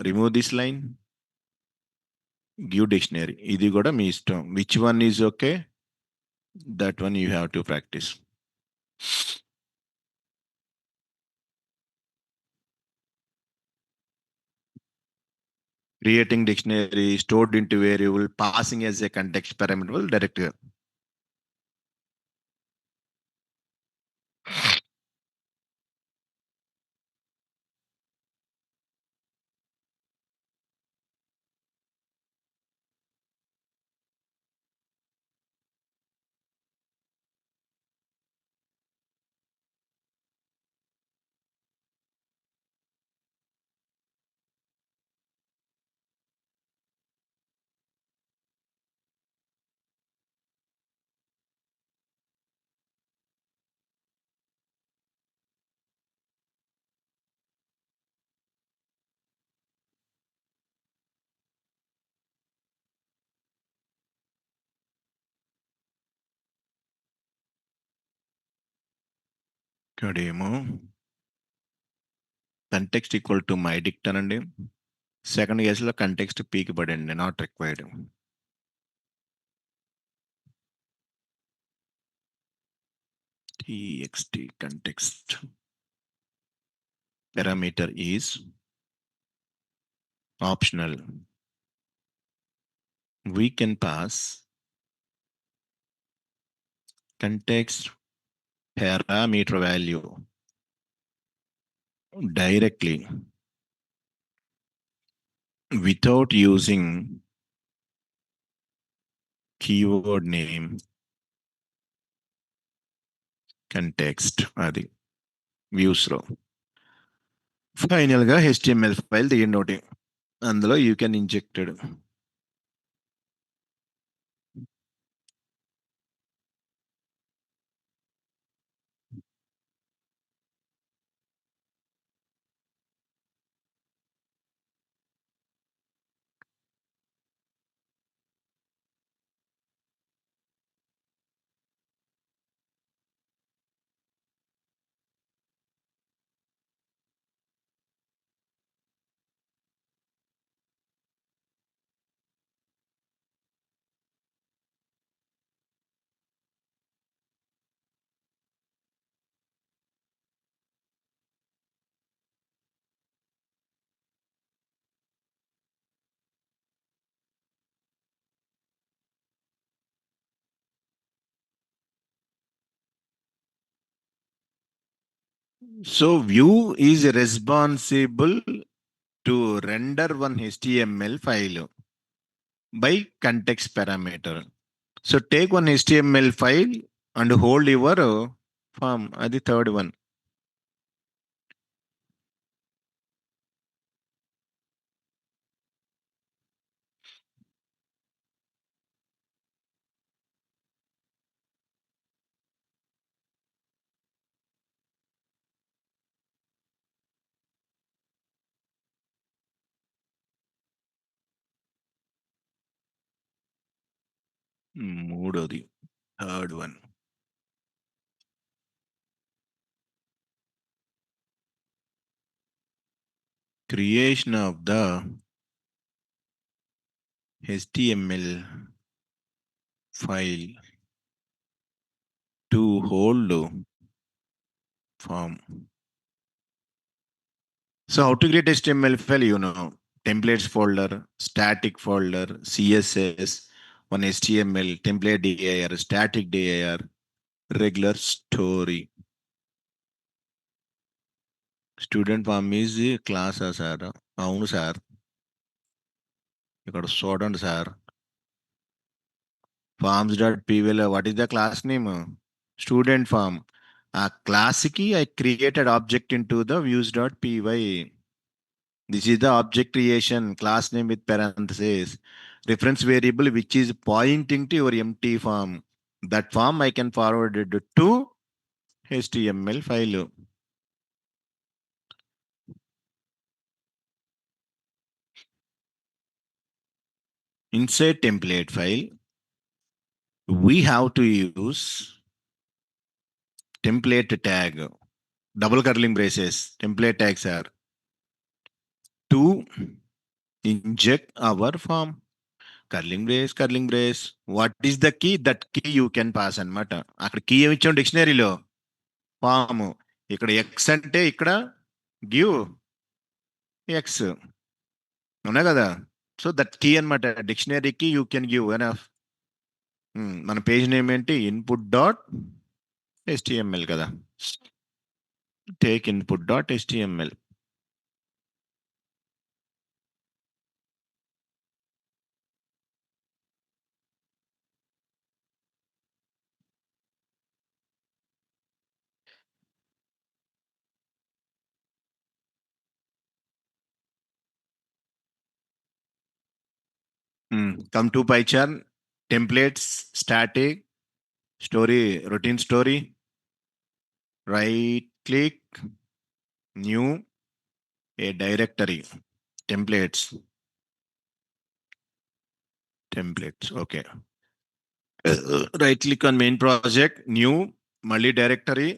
Remove this line, give dictionary. ఇది కూడా మీ ఇష్టం. Which one is okay, that one you have to practice. Creating dictionary, stored into variable, passing as a context parameter directly. ఇక్కడేమో context equal to my dict అనండి. Second కేసులో context పీకి పడండి, not required. txt context parameter is optional. We can pass context parameter value directly without using keyword name context. అది views లో final గా HTML file తీయండి ఒకటి, అందులో you can injected. So view is responsible to render one HTML file by context parameter. So take one HTML file and hold your form. Adi third one. మూడోది, third one. Creation of the HTML file to hold form. So how to create HTML file, you know, templates folder, static folder, CSS, one HTML, template dir, static dir, regular story. Student form is క్లాసా sir? అవును sir, ఇక్కడ చూడండి sir. Forms dot పీవీలో what is the class name? Student form. ఆ క్లాస్కి I created object into the views dot py. This is the object creation, class name with parenthesis, reference variable which is pointing to your empty form. That form I can forward it to HTML file. Inside template file, we have to use template tag, double curling braces, template tags are to inject our form. Curling brace what is the key, that key you can pass అనమాట. అక్కడ key ఏమి ఇచ్చాం డిక్షనరీలో, form. ఇక్కడ X అంటే ఇక్కడ give X ఉన్నాయి కదా. So that key అనమాట, డిక్షనరీకి యూ కెన్ గివ్ ఎనఫ్. మన పేజ్ నేమ్ ఏంటి, ఇన్పుట్ డాట్ HTML కదా. Take input dot HTML. Come to PyCharm, templates, static, story, routine story. Right click, new, a directory, templates, okay. Right click on main project, new, multi directory.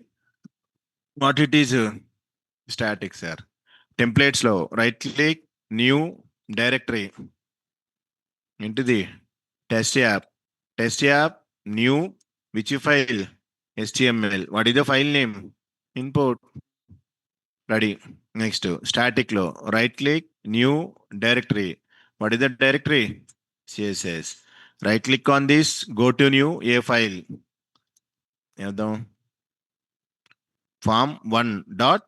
What it is, static sir. Templates lo right click, new, directory. Into the test app, new, which file, HTML. What is the file name, input. Ready. Next, static lo right click, new, directory. What is the directory, CSS. Right click on this, go to new, a file. form1 dot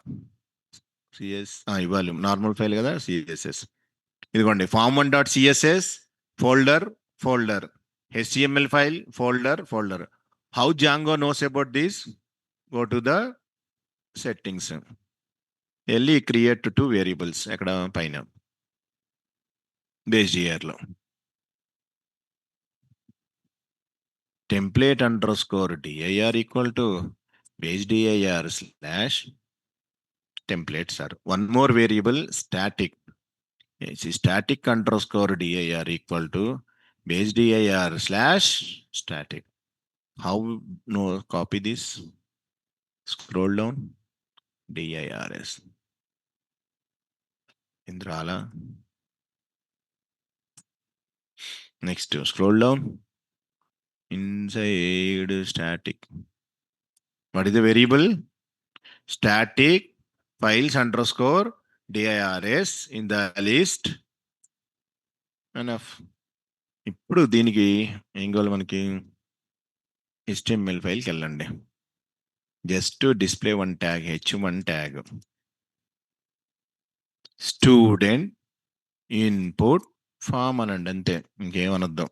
cs ఇవ్వాలి, normal file కదా, css. ఇదిగోండి form1 dot css, folder HTML file, folder. How Django knows about this? Go to the settings, వెళ్ళి create two variables అక్కడ పైన base dir లో template underscore dir equal to base dir slash templates are one more variable, static. Static underscore dir equal to base dir slash static. How no copy this? Scroll down, dirs Indrala. Next, scroll down, inside static. What is the variable? Static files underscore dirs in the list. Enough. ఇప్పుడు దీనికి ఏం కావాలి మనకి, HTML ఫైల్కి వెళ్ళండి. Just display one tag, h1 tag, student input form అనండి, అంతే, ఇంకేమనొద్దాం.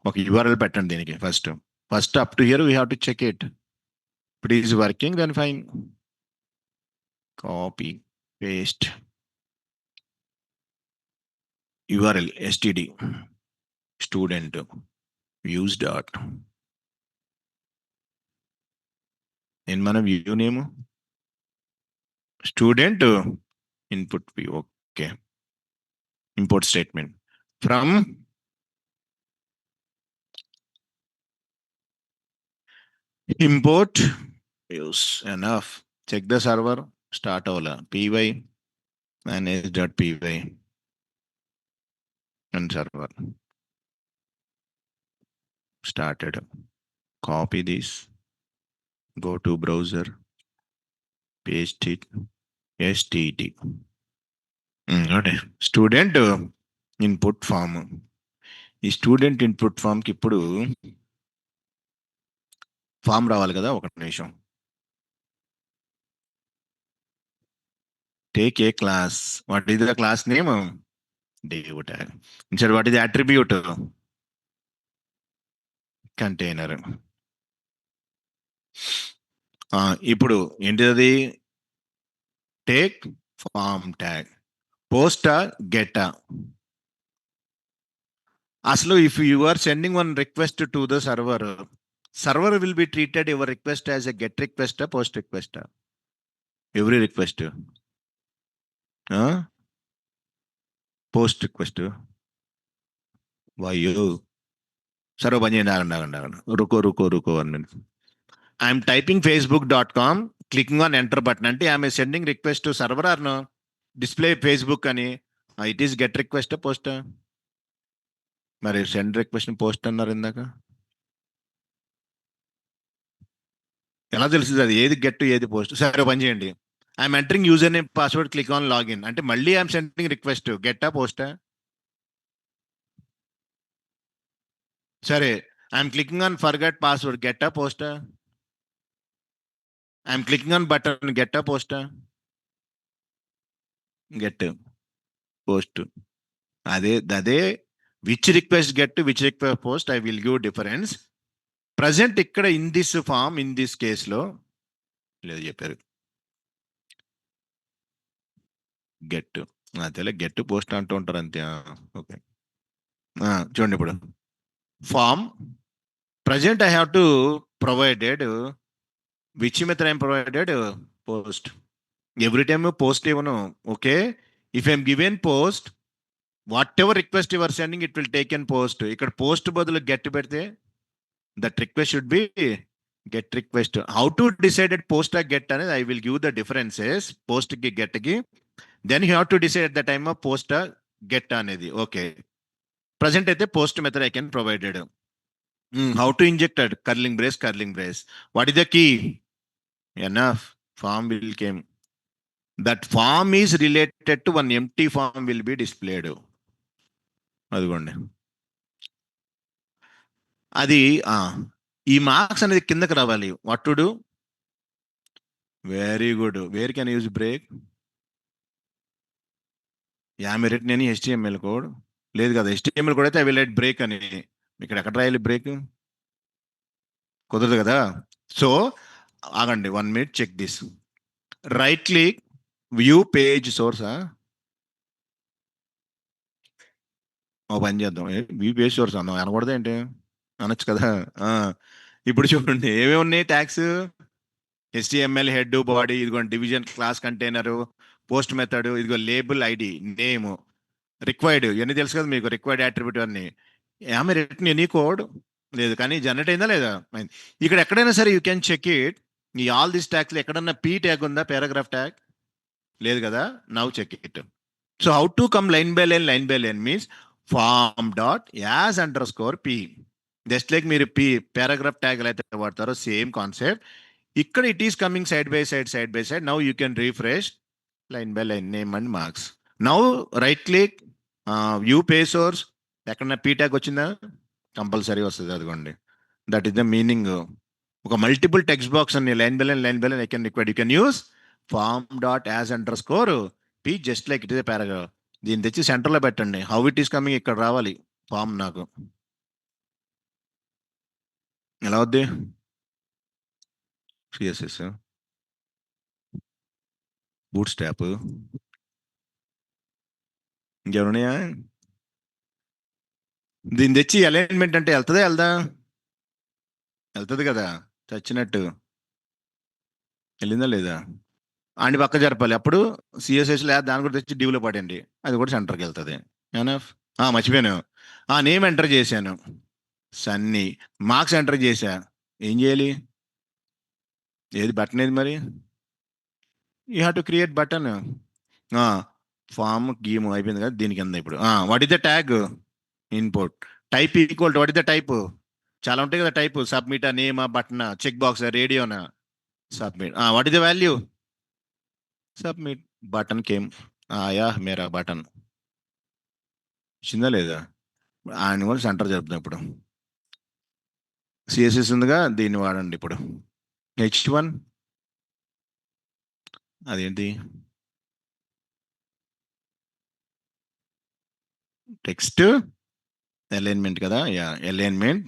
ఒక యూఆర్ఎల్ పెట్టండి దీనికి. First up to here we have to check it. It is working, then fine. Copy paste URL std student views dot, నేను మన view name student input view. Okay, import statement from import views. Enough. Check the server, start అవ్వాల, py manage.py and server started. Copy this, go to browser, paste it, std. Okay. Student input form. ఈ student input ఫామ్కి ఇప్పుడు form రావాలి కదా, ఒక నిమిషం. Take a class. What is the class name? div tag. Inside what is the attribute? Container. ఇప్పుడు ఏంటిది? Take form tag. పోస్టా గెటా? అసలు if you are sending one request to the server will be treated your request as a get request, post request, every request post request. Why సరే ఓ పని చేయండి, ఆగండి. రుకో 1 minute. I'm typing facebook.com, clicking on enter button అంటే I'm sending request to server or no display Facebook అని. It is get request post. మరి send request post అన్నారు ఇందాక, ఎలా తెలుస్తుంది అది ఏది గెట్ ఏది పోస్ట్? సరే ఓ పని చేయండి, I'm entering user name password, click on login అంటే మళ్ళీ ఐఎమ్ సెండింగ్ రిక్వెస్ట్, గెట్టా పోస్టా? సరే I'm clicking on forget password, గెట్టా పోస్టా? ఐఎమ్ క్లికింగ్ ఆన్ బటన్, గెట్టా పోస్టా? Get, post. అదే which request get, which request post, I will give difference. Present ఇక్కడ in this form, in this కేసులో లేదు చెప్పారు గెట్, అదేలే గెట్ పోస్ట్ అంటూ ఉంటారు అంతే. ఓకే చూడండి ఇప్పుడు form present I have to provided which method I'm provided post. Every time post ఇవ్వను. Okay, if I'm given post, whatever request your sending it will take an post. ఇక్కడ post బదులు get పెడితే that request should be get request. How to decided post ఆ get అనేది I will give the differences post కి get కి. Then you have to decide the time of post get అనేది. Okay, present అయితే post method I can provided. How to injected curling brace. What is the key? Enough, form will came. That form is related to one empty form will be displayed. అదిగోండి అది. ఈ marks అనేది కిందకి రావాలి. What to do? Very good. Where can use break? Written any HTML code లేదు కదా. HTML code అయితే I will write break అని. ఇక్కడ ఎక్కడ రాయాలి బ్రేక్? కుదరదు కదా. సో ఆగండి 1 minute, check this. Right click, view page source. ఓ పని చేద్దాం, వ్యూ పేజ్ సోర్స్ అన్నాం, అనకూడదు ఏంటి? అనొచ్చు కదా. ఇప్పుడు చూడండి ఏమేమి ఉన్నాయి ట్యాగ్స్. HTML హెడ్ బాడీ, ఇదిగో division class container, post method, ఇదిగో లేబుల్ ఐడి నేమ్, రిక్వైర్డ్ ఇవన్నీ తెలుసు కదా మీకు, రిక్వైర్డ్ అట్రిబ్యూట్ అన్ని. రిటర్న్ ఎనీ కోడ్ లేదు కానీ జనరేట్ అయిందా లేదా? ఇక్కడ ఎక్కడైనా సరే యూ కెన్ చెక్ ఇట్. ఈ ఆల్ దిస్ ట్యాగ్స్ ఎక్కడన్నా పీ ట్యాగ్ ఉందా? పారాగ్రాఫ్ ట్యాగ్ లేదు కదా. Now check it. So how to come line by line means form dot as underscore P. Just like మీరు పీ పారాగ్రాఫ్ ట్యాగ్ అయితే వాడతారో same concept ఇక్కడ. It is coming side by side. Now you can refresh line by line name and marks. Now right click, view page source. ఎక్కడన్నా P tag వచ్చిందా? Compulsory వస్తుంది, అదిగోండి. That is the meaning. ఒక multiple text box అన్ని line by line I can required. You can use form dot as underscore P just like it is a paragraph. దీన్ని తెచ్చి సెంటర్లో పెట్టండి. How it is coming ఇక్కడ రావాలి form. నాకు ఎలా వద్ది? సిఎస్ఎస్, బూట్ స్టాప్, ఇంకెవరున్నాయా? దీన్ని తెచ్చి అలైన్మెంట్ అంటే వెళ్తుందా? వెళ్తుంది కదా, చచ్చినట్టు. వెళ్ళిందా లేదా? అండి పక్క జరపాలి. అప్పుడు సిఎస్ఎస్ లేదా దాని కూడా తెచ్చి డివ్లో పడండి, అది కూడా సెంటర్కి వెళ్తుంది. ఎనఫ్. మర్చిపోయాను, నేమ్ ఎంటర్ చేశాను సన్నీ, మార్క్స్ ఎంటర్ చేశా. ఏం చేయాలి? ఏది బటన్ ఏది మరి? You have to create button. Form గీమ్ అయిపోయింది కదా, దీని కింద ఇప్పుడు what is the tag? Input type equal to what is the type? చాలా ఉంటాయి కదా type. Submit, name, button, checkbox, రేడియోనా, submit. What is the value? Submit. Button came. మేరా బటన్ చిన్న లేదా? ఆయన కూడా సెంటర్ చెప్తాం. ఇప్పుడు సిఎస్ఎస్ ఉందిగా, దీన్ని వాడండి. ఇప్పుడు H1 అదేంటి? టెక్స్ట్ అలైన్మెంట్ కదా. అలైన్మెంట్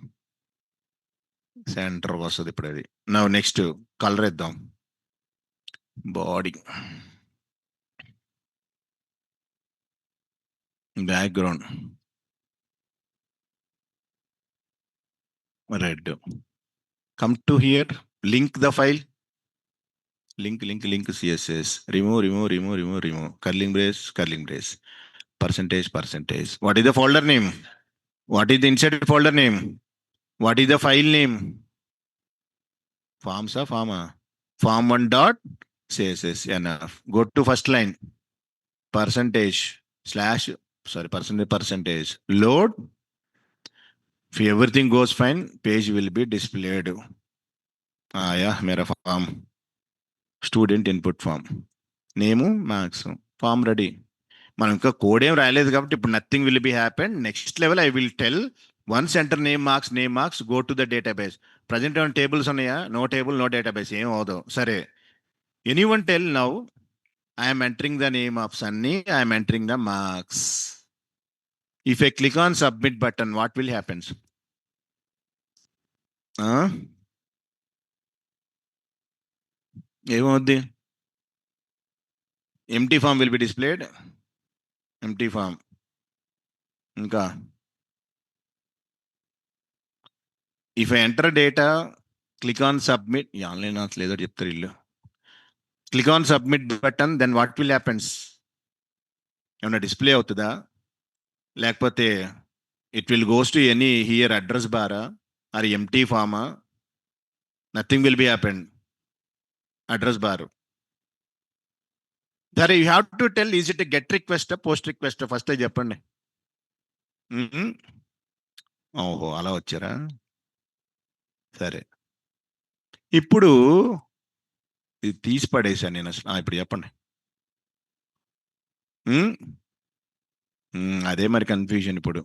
సెంటర్ వస్తుంది ఇప్పుడు. అది నా నెక్స్ట్ కలర్ ఇద్దాం. Body background red. Come to hear, link the file. Link CSS. Remove curling brace percentage. What is the folder name? What is the inside folder name? What is the file name? Forms form. Form1 dot css. Enough. Go to first line. Percentage slash percentage load. If everything goes fine, page will be displayed. Yeah, मेरा form. Student input form. Name, marks. Form ready. మనం ఇంకా code ఏం రాయలేదు కాబట్టి ఇప్పుడు nothing will be happen. Next level I will tell once enter name marks go to the database. Present ఏమైనా tables ఉన్నాయా? No table, no database, ఏం అవదు. సరే, any one tell now I'm entering the name of Sunny, I'm entering the marks. If I click on submit button, what will happens? ఏమవుద్ది? Empty form will be displayed. Empty form. ఇంకా if I enter data, click on submit. Online లేదో చెప్తారు ఇల్లు. Click on submit button, then what will happens? ఏమన్నా display అవుతుందా? లేకపోతే it will goes to any here address బారా or empty ఫామా? Nothing will be happen. Address bar. సరే, you have to tell is it get request, post request? First చెప్పండి. ఓహో, అలా వచ్చారా? సరే, ఇప్పుడు ఇది తీసి పడేసాను నేను అసలు. ఇప్పుడు చెప్పండి. అదే మరి కన్ఫ్యూజన్ ఇప్పుడు.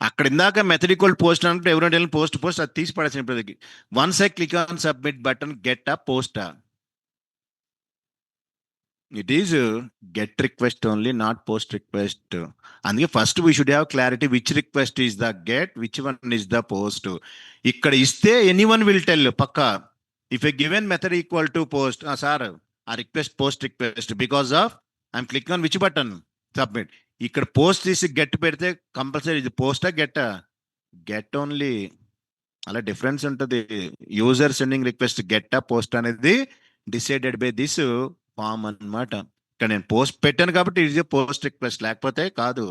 అక్కడ ఇందాక మెథడ్ ఈక్వల్ పోస్ట్ అంటే ఎవరైనా పోస్ట్ అది తీసి పడేసాను ఇప్పుడు. Once I click on submit button, get ఆ పోస్టా? It is get request only, not post request. అందుకే first we should have clarity which request is the get, which one is the post. ఇక్కడ ఇస్తే any one will tell పక్కా. If a given method equal to post, sir ఆ request post request because of I'm click on which button? Submit. ఇక్కడ post తీసి get పెడితే compulsory ఇది పోస్టా గెట్టా? Get only. అలా డిఫరెన్స్ ఉంటుంది. యూజర్ సెండింగ్ రిక్వెస్ట్ గెట్టా పోస్ట్ అనేది డిసైడెడ్ బై దిస్ ఫామ్ అన్నమాట. ఇక్కడ నేను పోస్ట్ పెట్టాను కాబట్టి ఇట్ ఇస్ పోస్ట్ రిక్వెస్ట్, లేకపోతే కాదు.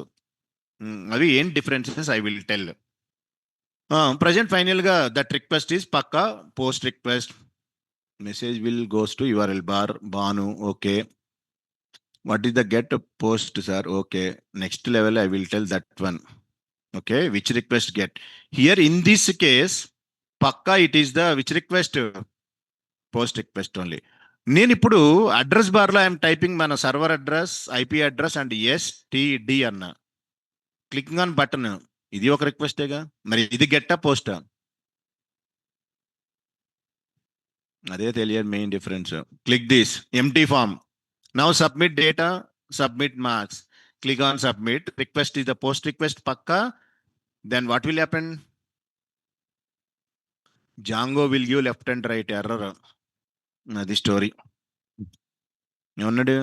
అవి ఏం differences I will tell. Present ఫైనల్గా దట్ రిక్వెస్ట్ ఈస్ పక్కా post request. Message will goes to URL bar భాను. Okay, what is the get post sir? Okay, next level I will tell that one. Okay, which request get? Here in this case పక్కా it is the which request? Post request only. నేను ఇప్పుడు address బార్లో I'm typing మన server address, IP address and STD అన్న. Clicking on button, ఇది ఒక రిక్వెస్టేగా. మరి ఇది గెట్టా పోస్టా? అదే తెలియదు main difference. Click this empty form. Now submit data, submit marks. Click on submit. Request is the post request పక్కా. Then what will happen? Django will give left and right error. అది స్టోరీ. ఏమన్నాడు?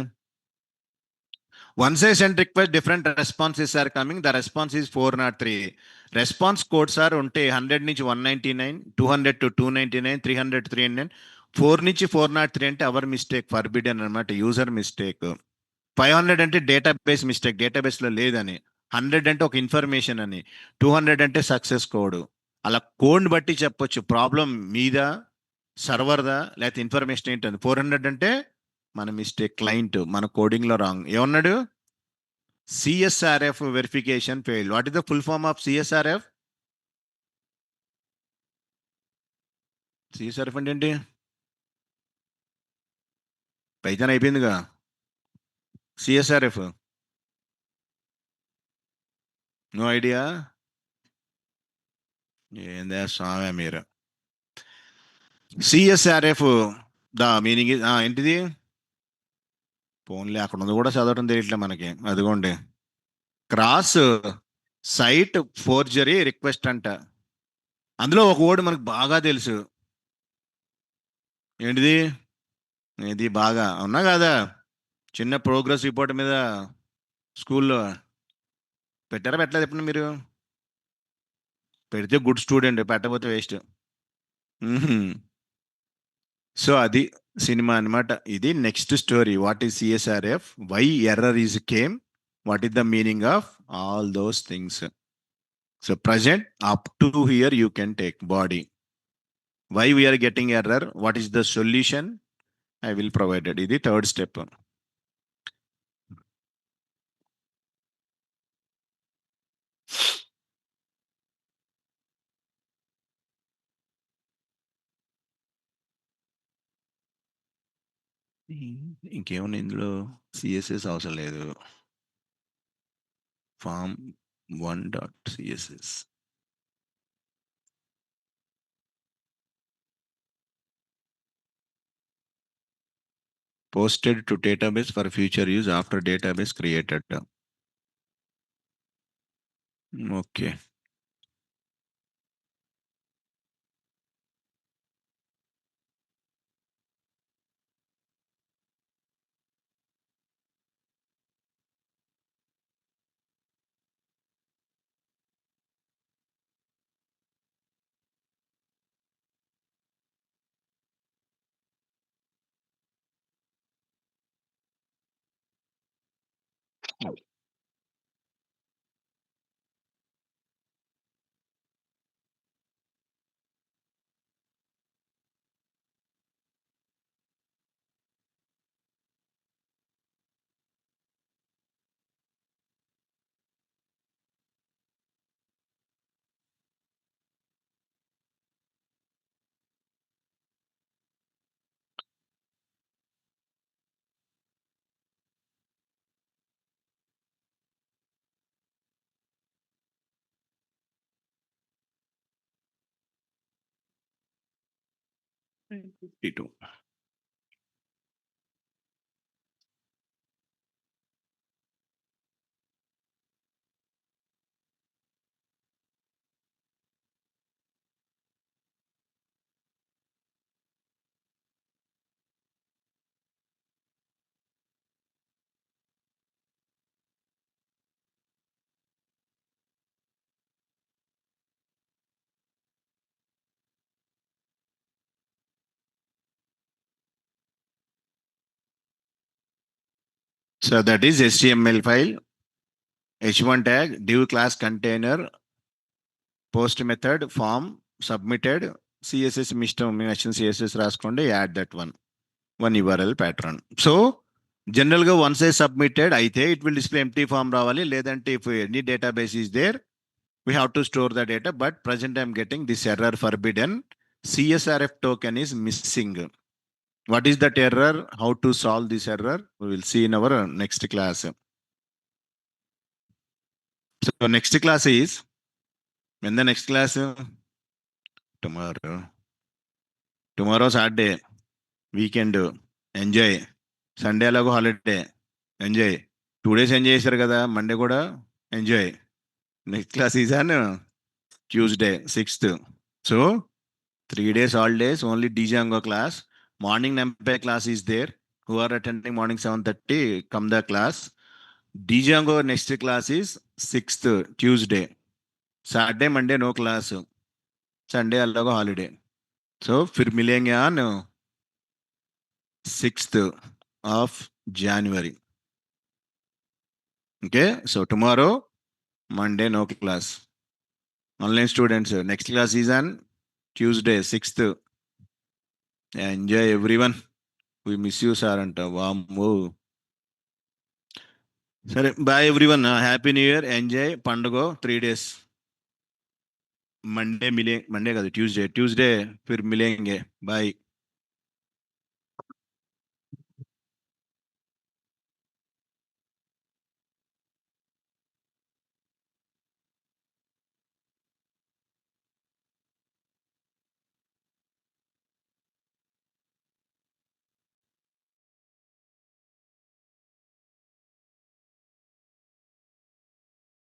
Once I send request, different responses are coming. The response is 403. Response codes are ఉంటే 100 నుంచి 199, 200 to 299, 300 to 399, 4 నుంచి 403 అంటే hour mistake, forbidden అనమాట, user mistake. 500 అంటే database mistake, డేటాబేస్లో లేదని. 100 అంటే ఒక ఇన్ఫర్మేషన్ అని. 200 అంటే సక్సెస్ కోడ్. అలా కోడ్ని బట్టి చెప్పొచ్చు ప్రాబ్లం మీద, సర్వర్దా, లేకపోతే ఇన్ఫర్మేషన్ ఏంటని. 400 అంటే మన మిస్టేక్, క్లయింట్ మన కోడింగ్లో రాంగ్. ఏమన్నాడు? CSRF verification fail. What is the full form of CSRF? CSRF అంటే ఏంటి? పైథాన్ అయిపోయిందిగా. CSRF no idea? ఏందా స్వామి మీరు. సిఎస్ఆర్ఎఫ్ ద మీనింగ్ ఏంటిది? ఫోన్లే అక్కడ ఉంది కూడా చదవటం తెలియట్లే మనకి. అదిగోండి, క్రాస్ సైట్ ఫోర్జరీ రిక్వెస్ట్ అంట. అందులో ఒక వర్డ్ మనకు బాగా తెలుసు. ఏంటిది? ఇది బాగా ఉన్నా కదా, చిన్న ప్రోగ్రెస్ రిపోర్ట్ మీద స్కూల్లో పెట్టారా పెట్టలేదు ఎప్పుడు మీరు? పెడితే గుడ్ స్టూడెంట్, పెట్టకపోతే వేస్ట్. సో అది సినిమా అనమాట. ఇది next story. What is CSRF, why error is came, what is the meaning of all those things. So present up to here you can take body. Why we are getting error? What is the solution? I will provide it. This is the third step. ఇంకేముంది ఇందులో CSS అవసరం లేదు. Form 1.css. Posted to database for future use after database created. Okay. T2. So that is HTML file, h1 tag, div class container, post method, form, submitted, CSS mention CSS రాసుకోండి, add that one URL pattern. So general గా once I submitted అయితే it will display empty form రావాలి, లేదంటే if any database is there we have to store the data, but present I'm getting this error forbidden, CSRF token is missing. What is that error? How to solve this error? We will see in our next class. So next class is, when the next class? Tomorrow. Tomorrow Saturday, weekend, enjoy. Sunday అలాగో holiday, enjoy. 2 days enjoy చేశారు కదా, Monday కూడా enjoy. Next class is on Tuesday 6th. So 3 days holidays, only Django class. Morning NumPy class is there. Who are attending morning 7:30, come the class. Django next class is 6th Tuesday. Saturday Monday no class. Sunday अलग holiday. So फिर मिलेंगे on 6th of January. Okay, so tomorrow Monday no class. Online students, next class is on Tuesday 6th. Enjoy everyone. We miss you sir anta. Vammo. సరే, bye everyone. Happy new year. Enjoy పండుగ 3 days. Monday కాదు, Tuesday Phir మిలేంగే. Bye.